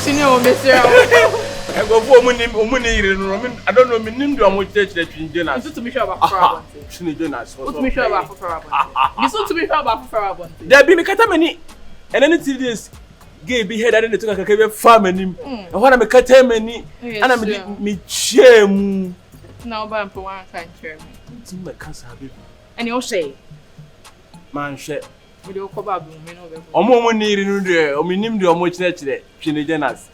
to know, Monsieur. I go for money. I don't know. Me name do am church that you join To be sure about to be sure about Listen to me sure about there be me kata many. And then this gay be head and took a kebe farm and what am I kata many? And I'm me shame. Now, but for one country. It's my cancer, baby. And you say, man, shit. we do cover Omo need in there, or me name do much nature. Chinejanas.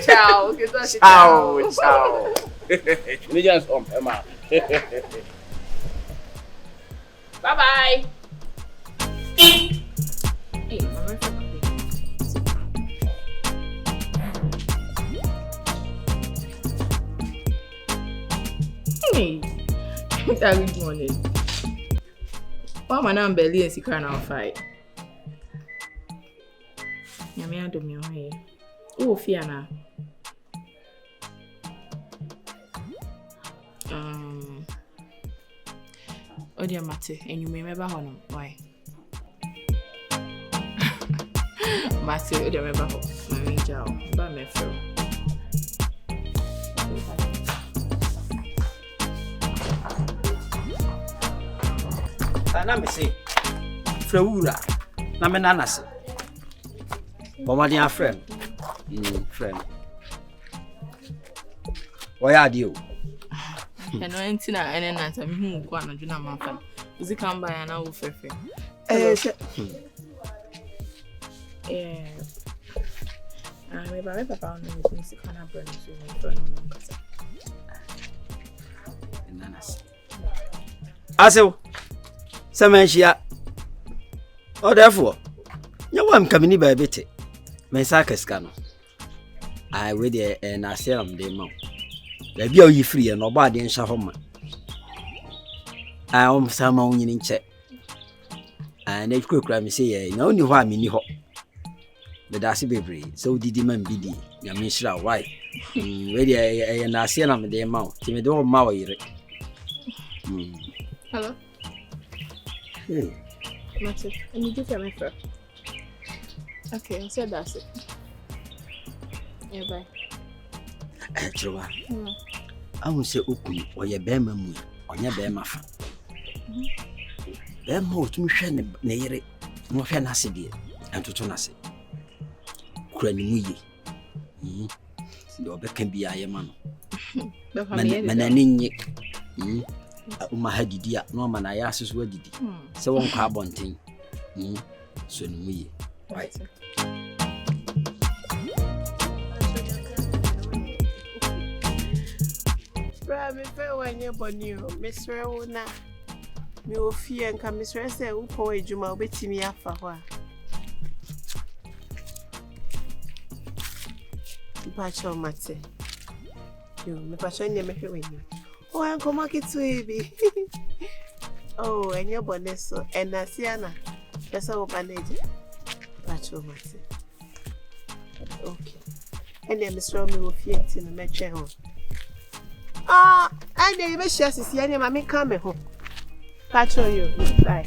Ciao. Ciao, ciao. Chinejanas on Emma. Bye. Hey, what are we doing? Why am I not belly and secret now fight? Yami ado mi ohe. Oh, Fiona. Oh dear Mate, and you may remember how why? Mate, oh dear remember how my major, but my friend. Na me say Frewura na me nana se Mama dia friend Oya dio Eno entina ene na ta mi hu kwa na dwuna mafa uzi kan ba ya na wo fefe me ba me papa no me si kana brand so me for no nkasa. Nanas. Asew. Samashia. Oh therefore. You want kamini ba bete. Me saka ska no. I we dey na serum dey ma. La bia yi free no ba de nsha ho ma. I sama unyini nche. Na kura me say ye na oni ho a me ni ho. The dasi bebre so didi man bidi ya me shira why. We dey na serum dey ma. Ti me do ma wa yire. Hello. Hey. Matter. And you give me first. Okay, I said that's it. Yeah, bye. Chua. I will say open or your bema mu on your bema fa. Bema to me shine near no fair nasty and to tonasi. Cranny muye. Your beck can be a man. Manani. My head dear, no man I asked where did he? So one carbon thing. So we. Right. Bra me fe wanye boni o. Mesre wo na. Me ofie nka mesre se wo ko adwuma obetimi afa ho a. Pacho mate. Yo, me pacho nye me hwe wanye. Oh, I'm going to market baby. Oh, and your bonnet so and Asiana. That's our manager. Pacho Mate. Okay. And then Miss Romy will fear in the metro home. Ah, and then you may share see any mammy coming home. Pacho you. Bye.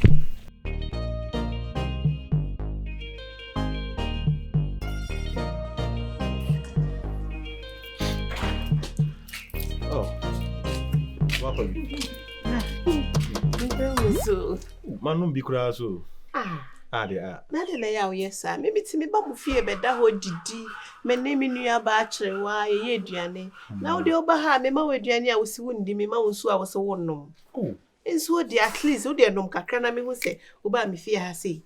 So, Manum be crass so. They are. Nothing now, yes, sir. Maybe to me, Babu fear, but that would didi. My name in your battery, why, ye, Diane. Now the Obaha, Mamma with Diane, I was wounded, me, Mamma, so I was a one no. Oh, and so dear, at least, oh, dear, no, Cacana, me will say, Oba, me fear, I say.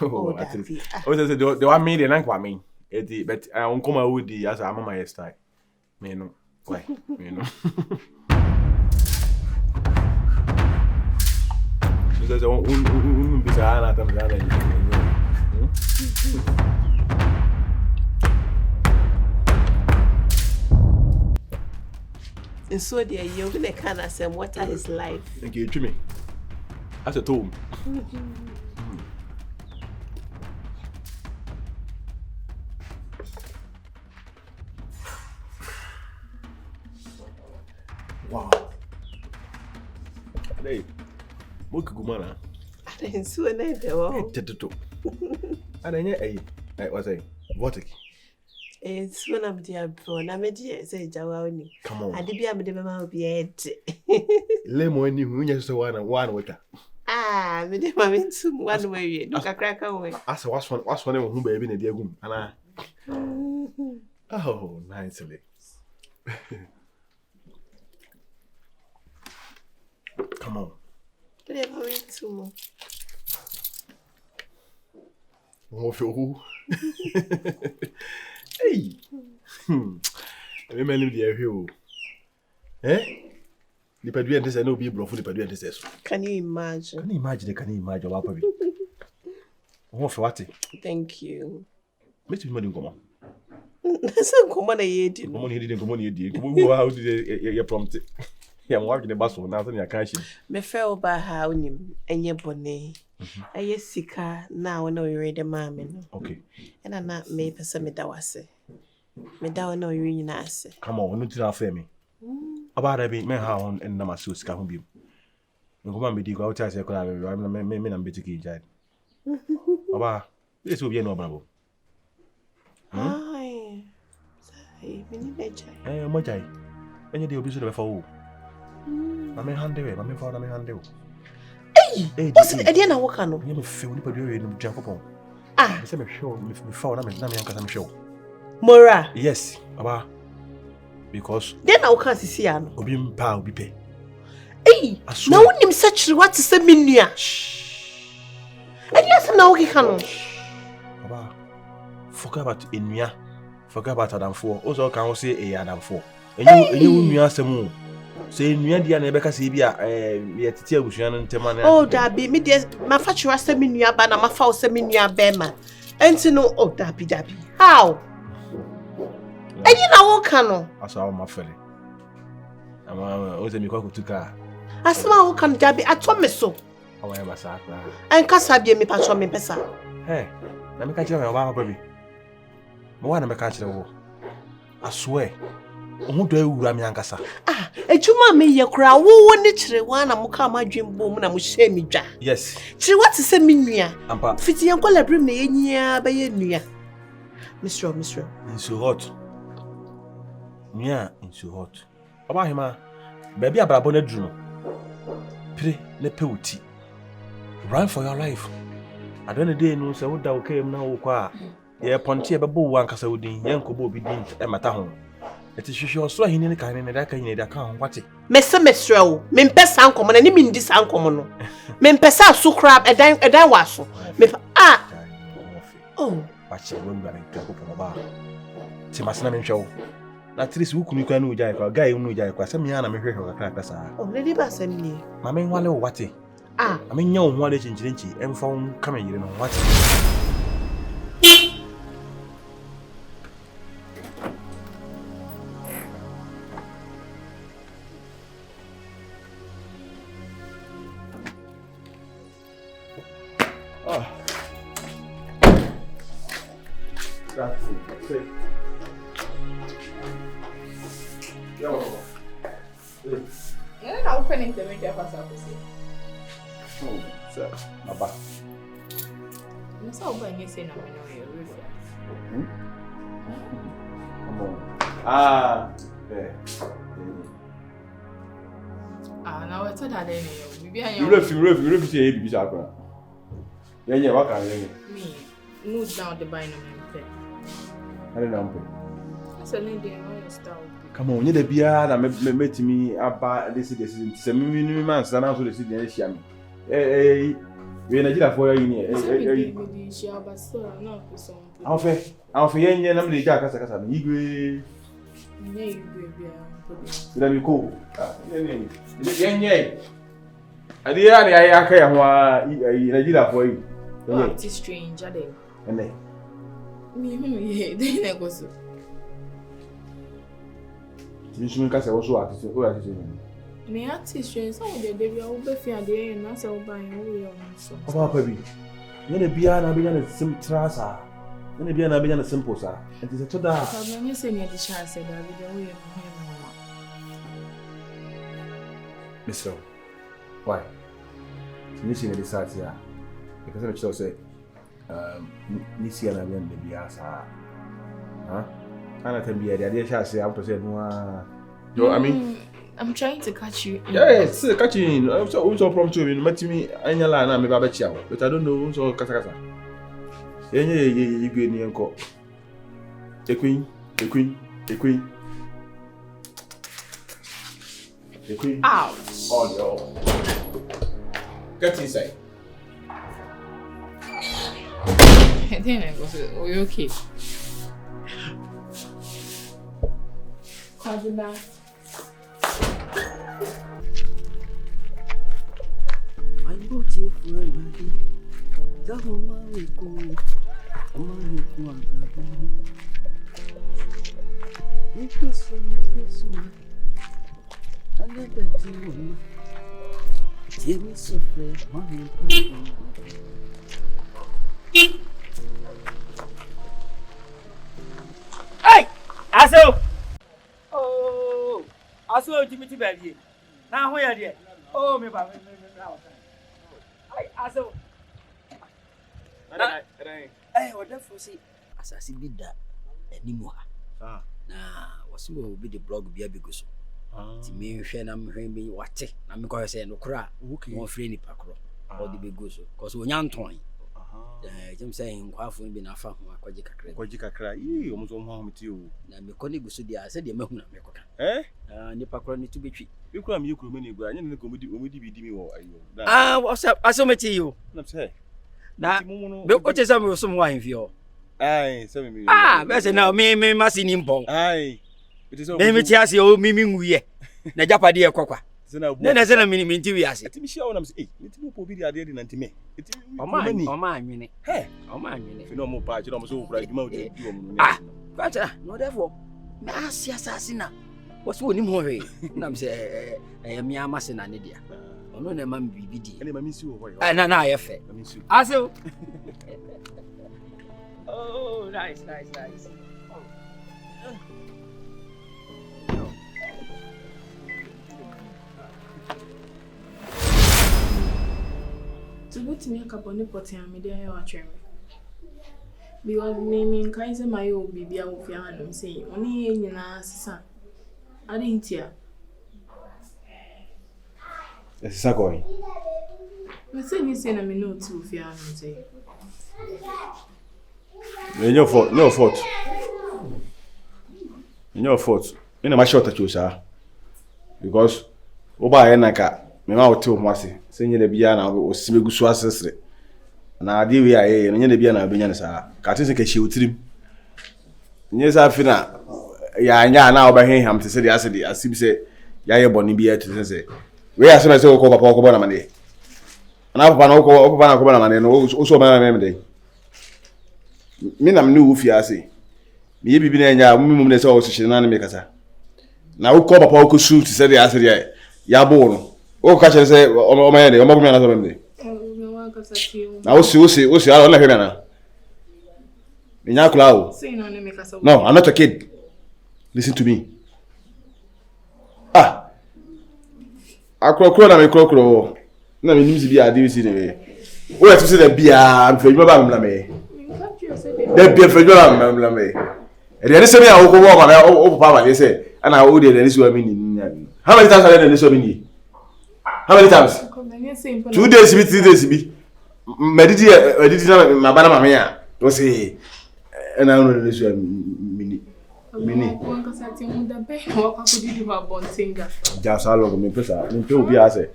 Oh, I said, the one made an anquaming. But I won't come out with the as I'm on my style. Me no, why, me no. Because I won't be sad at them. And so, dear, you're going to can I say what is life? Thank you, Jimmy. As a tomb. Wow. Hey. Gumana. I didn't see a name. And I was a Votic. It's when I'm dear born. I'm a dear, say Jawani. Come on. I did be a minimum be it. Lemon, you just one and one with her. Ah, me dear, I'm into one way. Look a crack away. As I was one who baby in a dear room. And I. Oh, nicely. Come on. Today I'm into more. Who? Hey. Remember the hero. Eh? The Padua and this no be bluff for the Padua and this. Can you imagine? Can you imagine what happened? Oh, for what? Thank you. Mr. Madden, come on. That's a common aid. Come on, he didn't come on, you did. How did you prompt it? Yeah, I'm walking the bus for now. I can't. Me fell by how him and your bonnet. I yes, sika now. No, you read the mammy. Okay. And I'm not made for some medawase. Medawa no, you nice. Come on, no to affair me. About a bit, me how on and Namasus can be. You come and be go outside. I'm betting giant. About this will be no bravo. Aye. Say, we need a child. Eh, my child. And you do business before. I'm a hand away, I'm a hand away. Hey, what's it again? I walk on. You feel you put your jump upon. Ah, I said, sure, before I'm sure. Mora. Yes, Aba. Because then I can't see Anno. Obim Pa will be pay. Hey, no one him such what to say, Minia. And yes, now he can. Aba, forget about Inuya Forget about Adamfo. Also can say Adamfo. And you knew some say new idea never can see be yet teabusian and Temana. Oh, Dabby, me dear, my father seminia banner, my foul seminia bema. And to know, oh, Dabby. How? And you know what canoe? I saw my fellow. I'm always a Miko to car. I smell who can Dabby, I told me so. Oh, I am a sack. And Casabia me patch on me, Pessa. Hey, let me catch you about baby. One of my catch the war. I swear. Who do you ram Yankasa? Ah, a chuma me your crow, who literally one a muka my dream boom and I will share me jack. Yes. She wants to send me near. Ampa. Fitty and call a brim near by a near. Mr. In so hot. Yeah, in so hot. About him, baby, a bonnet dream. Pray, ne pewty. Run for your life. I don't day no so that okay now. Yeah, Pontier Babu one Casaudin, Yanko be dint at Matahon. It is sure so he never can in that can in the account. What it? Mr. Mempes uncommon and mean this uncommon. Mempesa so crab a dime was. Ah, oh, but she won't be to open a bar. Timasana show. At least who can know Jack, guy who knew Jack, some yana may hear her crack as I. oh, Lady Bassam. Mamma, one of what? Ah, I mean, no one is in Ginchy and found coming, you know what? That's it. Yeah, I'll open it to make your pass out. Oh, sir. Baba. I'm so bad, you say, no, you're Come on. Ah, there. Now it's not any. You left, say, baby, Sakura. Yeah, what can you me? Move down the bind. I don't know. That's a lady, I style. Come on, you're the beer that met me about this. It's a man, stand out to the city and sham. Hey, we're in a for you. I'll for you, and I'm the jack as a casa. You let me go. Yay. I did I care for you. It's strange, are they? And then. Me, they go so. You should make us also artist. Who are you? Me artist strange. Some of the baby will be fair. They and I sell buying all so. Papa, baby. You're the beer and I've been a simple trasa. You're the beer and I've been a simple, sir. It is a to that. I'm not saying the chance that I will be Mr. Why? You see the start here. Because I'm sure say, Nisi and I went the beer, sir. Huh? And I can be a idea, shall say, I'm to say, no, I mean, I'm trying to catch you. Yes, catch you in. I'm so prompt to met me, and your line, I'm about chow, but I don't know, so Casacasa. You go near and call. The queen. Ouch. Oh, no. Get inside. Then I go, oh, you okay? How's it now? I'm beautiful, buddy. The woman we go. I never do. Tell me so, mommy. Hey, Aso! Oh, Aso, Jimmy Belly. Now, where are you? Oh, me, Baba. Hey, Aso. Hey, what the fuck? Assassin did that anymore. Nah, what's will be the blog be a big so. To me, I'm hearing what it. I'm going to say no cry. Won't free any packro or the big goose. Because when young toy. I'm saying, half will be enough for Quajica cry. You almost home with you. I'm a colleague, so I said, you're not eh? And the packro need to be cheap. You come, you could many grand and the comedy will be me or you. Ah, what's up? I saw me to you. Not say. Now, what is some wine for you? Aye, 7 million. Bese na me masi ni mbon. Aye. It is Me ti ase o mi nwuye. Na japade e kwakwa. Na se na mi nti wi ase. Eti mi share wona me say, eti mo po bi dia de na ntime. Eti Oma anwene. He, Oma anwene. fi no mo pa, chiro mo so kura djuma o di o mo. Kwacha, no therefore. Me asiasa na. Wasu oni mo hwe. Na me say mi amase na ne dia. Ono na ma bibi di. Ene ma mi si wo ho. Na aye fe. Ma mi si. Ase. Oh, nice. But me aka boni poti am dey ayo atwem. Because me kan say my o bibia wo fi anum say oni ye nyina sisa. Ade ntia. Sisa ko yi. Me say ni say na me no ti wo fi anum say. No fault. No fault. Me na ma short at you sir. Because oba ye naka me ma wote ho ase. Say nyere bia na osime gusu asesre. Na ade wi aye nyere bia na benya ne sa. Ka tin se ka hie otirim. Nye sa fi na ya anya na oba hen ham te se de ase de asibi se ya ye boni bia te se. We ase na se ko papa ko bona mane. Na papa na ko papa na ko bona mane no o so ma me de. Me na me no fi ase. Me ye bibi na anya mumum ne se o so na me kasa. Na wo ko papa ko su te se de ase de ya bo no. O ka chere se o ma ye de o ma bu me na so me de. Na o si ala na hwe na. Nya kula o. No, I'm not a kid. Listen to me. Akro na me kro. Na me nimzi bia ade si ne. O ya tuse da bia am fedwa ba mla me. Da bia fedwa ba mla me. E de se me a wo ko wo ma o papa ba de se ana o de de so mi ni. How many times have I done so many? How many times? 2 days, 3 days bi. Medidi na ma bana ma me ya. To say and I don't know this mini. Just how long me pesa. Me pe obi ase.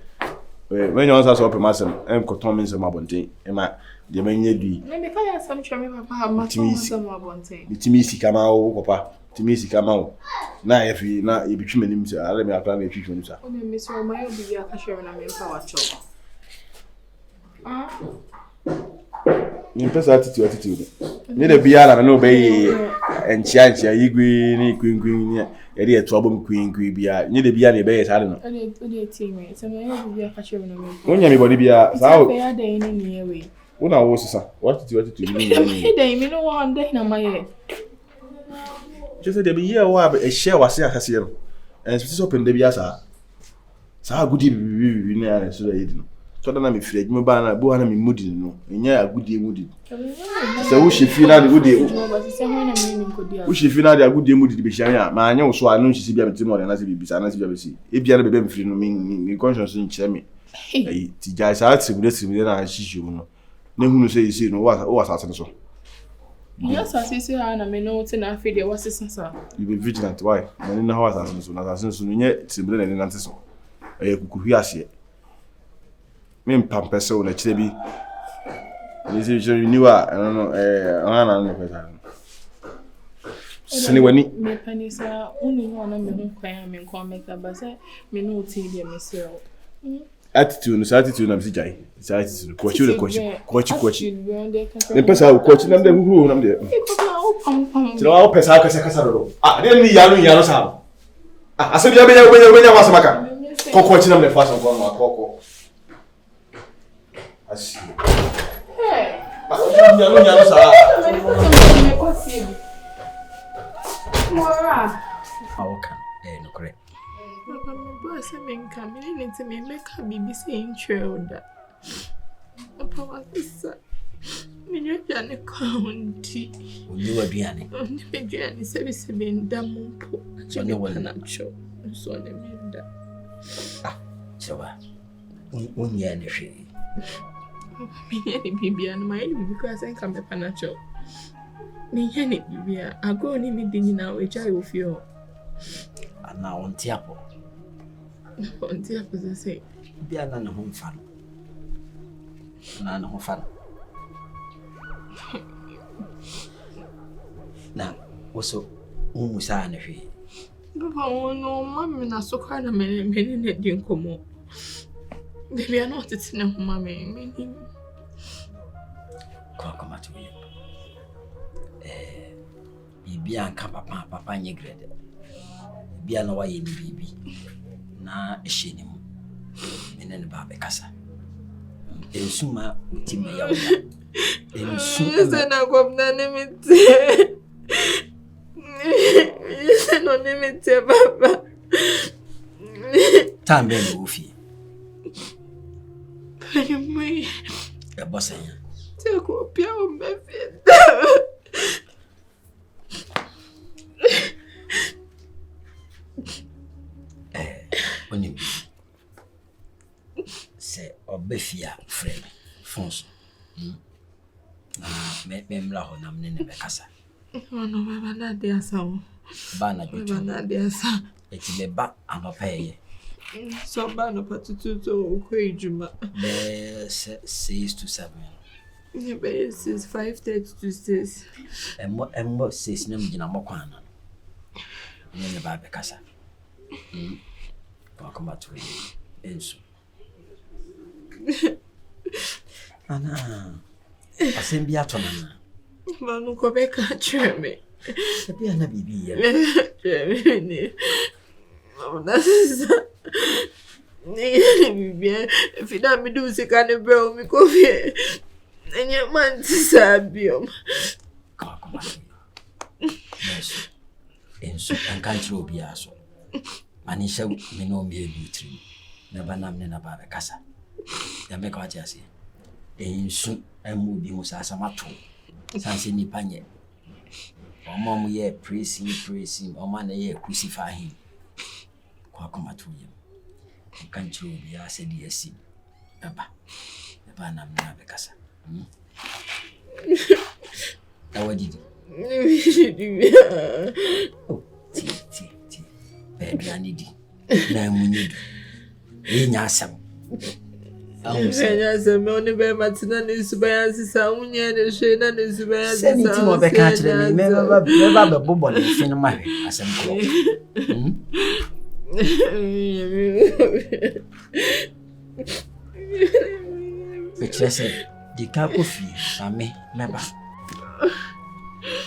When you answer so open masem, em ko ton me nsem abonten. E ma de manye dui. Me ka ya sam twame papa ma ton nsem abonten. Mitimi sika ma o papa. Mitimi sika ma o. Na ye fi na e bitwi manim se. Ale me akra na e twitwi manim sa. O me mesi o ma yo bibi aka hwe na me mpa wa cho. Ni pesa attitude. Ni de bia na no be enchia yigwi ni kwinkwin ni e de eto abom kwinkwin bia. Ni de bia na be yesa de no. O de timi. Se ma yo bibi aka hwe na me mpa. Wonya me body bia. Sa o. Ya de ni ni we. Una wo sisa. What attitude ni ni. E de mi no wan de na ma ye. Just de bia wa e share wase akase no. En so open de bia sa. Sa gudi bi na so da yedi no. So that na me free adwuma ba na bo na me mudi no enya agudie mudi so wo hyefi na de wode wo hyefi na de agudie mudi de be hyan ma anya wo so anu hyefi bia metim no na se bibisa na se bia be si e bia na be be me free no me conscience nkyere me ai ti ja sa atibule na hyefi mu no na hunu se isi no wo asase no so yes asase ha na me no te na afi de wasesa you be vigilant why na ho asase no so na asase no so nye tibule na nante so e kukuhi ase me mpampese wo na kire bi ni se je niwa no ana no pesa sini wani me panisa uni wana me hu kwa me kwa me ka ba se me no ti bi me se attitude na msijai attitude kwachi ne pesa kwachi na mde huhu na mde tira wa pesa kasa do de ni yalo sa asabi ya benya wasamaka kwachi na mde fasa kwa makoko asi yalo sa Awoka no correct. Papa me boy say me nka me ni nti me make bibi say intro Papa wa sisa. Me nyoja ne county. Oni waduane. Oni beduane se be ndam mpo. So ne wala na cho. So ne me nda. Chewa. Oni ya ne hwe. Me ni bibia no my bibi kwa say nka me pa na cho. Me ya ne bibia ago ni me dinyi na we jai ofio. Ana ontiapo. Ontiapo say bia na ne ho mfa no. Na ne ho fa no. Na also umusa na hwe. Papa, no, mommy, na so kind of many didn't come up. Baby, I know what it's in mommy. Come to you. Bibi anka papa nye grade. Bibi na wa ye bibi. Na ehye ni mu. Ene ne ba be kasa. Ensuma utime ya oda. Ensuma na gwamna ne mite. Yes, no limite, Papa. Tambe no ufi. Anyway, E bossa ya. Te ko pia o me fi. Oni. Se obefia frame. Fonso. Me mla ho na mne ne be kasa. No, Baba na dia sa o. Ba na jojo. Baba na dia sa. Eti be ba anopeye. So ba no patutu to ko ejuma. Be 6 to 7. Yeah, be 5:30 to 6. Emmo 6 na mjina mokwana. Ne ba be kasa. Come to enso. Ana. Asembi atona. Manu ko be ka cheme. Sebi ana bibi ya. Cheme ni. Mama sasa. Ni bibi. Fida mi du se kan bro mi ko fi. Enye man tisabio. Come. Yes. Enso an kantro bi aso. Anisha me no me ebutri. Na banam ne na ba be kasa. Ya me ka ati ase. Enso emu bi ho sasa mato. Sanse ni panye. Omo mu ye praising, omo na ye crucify him. Kwa koma to yem. Kantro bi ase di esi. Eba na me na be kasa. Awadidi. Oh, ti. Baby anidi. Na munyidu. Enya asam. Enya asam oni be matina ni subaya sisa unye ne hwe na ne subaya sisa. Semi ti mo be ka kire me ba be bobo ne fin ma hwe asam ko. Pechese di ka kofi ame meba.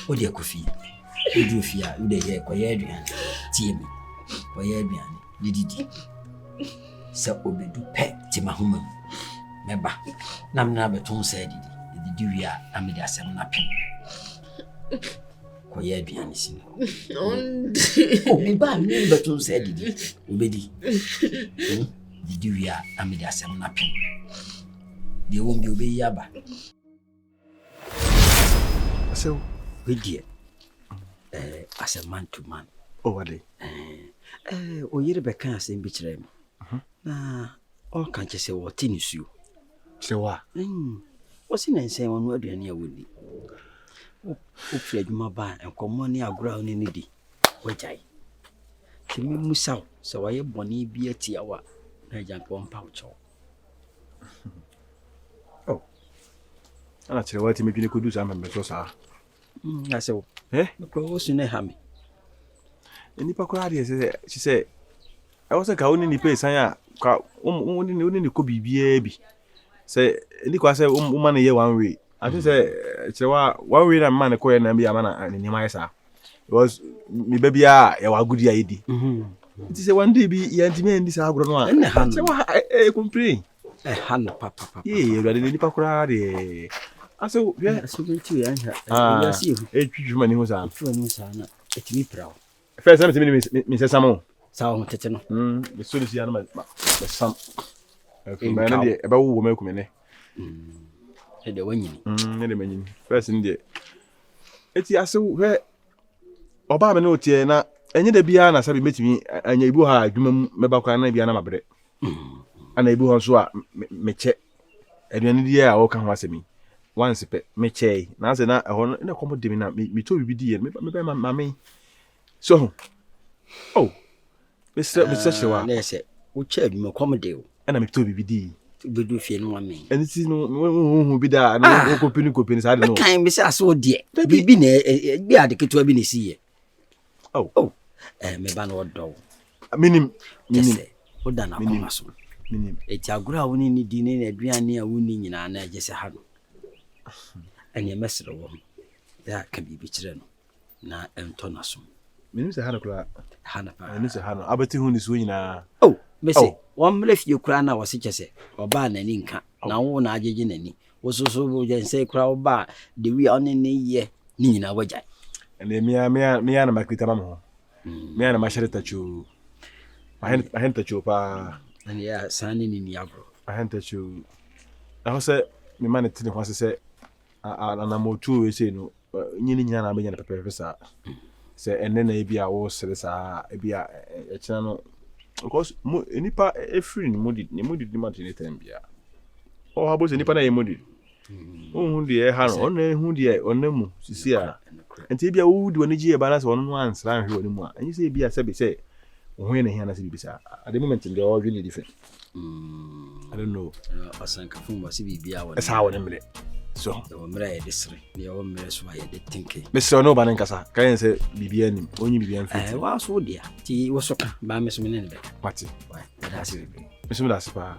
Odi kofi. Odi ofia, odi ye koye aduan. Tie mi. Koye aduan. Dididi. Se obedu pe ti mahoma. Meba. Na mna beton se didi. Didi wi a amede asem na pem. Koye aduan sin. O mi ba mi beton se didi. Obedi. Didi wi a amede asem na pem. De won bi obeyi aba. So, we dear. As a man to man. Oh, what day? O yere beka asem bi kire me. Na all kan che se what in you. So what? What's in say on what aduane a wodi. O fi adwuma ba enkomo ni agora oni ni di. Wajai. Kimi musaw se waye boni bi atia wa na janko mpa ucho. Oh. Ana chere wati medwene kodu sa ambe so sa. Asew. Ko sune ha me. Nipa ko ade she say I was ka oni nipa esan a ka oni ko bibia bi. Say ni ko say man ye one way. I think say chere wa one way na man ko ye na bi amana ni ma yesa. Because me baby a ya wa gudi ayedi. It is one day be yantime ndi sa agro no a. Chere wa complain. Han papa. Yeah, you ni nipa ko ade. Aso yeah, so binti ya nya. Ya si e twidwuma ni ho sa. Twidwuma sa na etimi prawo. First time me say samo. Sawo tete no. Me so dis ya na sam. Okay, man dey e ba wo me ku me ne. E de wanyini. Ne de manyini. First ndi. Eti aso hwe oba me no tie na enye da bia na sabi metimi anya ibu ha adwuma me ba kwa na bia na mabre. Ana ibu ho so a me che. Aduane di a wo ka ho asemi. Once pe me che na se na ho na komo de me na me to bibi di ye me be mame. So oh Mr. Shewa na se wo che adwuma komo de o. Ana me to bibi di bedu fie no me And it's no be that no coping I don't know. Kan be say aso de bibi na bi ade keto bi na siye. Oh me ba na odo. Minim oda na koma so. Minim. Eti agura woni ni di ne aduane a woni nyina na agye se ha no. Anya mesre wo. Ya ka bibi kire no. Na ento na so. Minim se ha na kula. Ha na pa. Minim se ha no. Abati hu ni so nyina. Oh, me say one mle fie kura na wo se kyese. Oba na ni nka. Na wo na agyeje nani. Wo so so bo je nse kura oba de wi on ne ye ni nyina wagya. Ene mia na makita mama. Mia na masharita chu. Ahenta chu pa. And ya sani ni agro. Ahenta chu. I say me man tini kwa se na motu we say no nyini nyina na be nyana pepe sa. Say enne na ebia wo sere sa ebia e kina no because nipa every ni mudi di mati ni tembia. O habo se nipa na ye mudi. Hu di e ha no ona hu di e onamu sisi a. Enti ebia wo di woni ji e balance wono no ansra hwe woni mu a. Anyi se ebia se be say wo na hia na se bibisa. At the moment they all really different. I don't know. Asanka fun wasi bibia woni. Esa woni mre. So, o mre e desre. Ni o mre so aye de tinke. Mr. No banen kasa. Kan say bibia nim. Onyi bibia mfiti. Wa so dia. Ti wo so ka ba me so me ne be. Mati. Why? That's it. Mesum da sipa.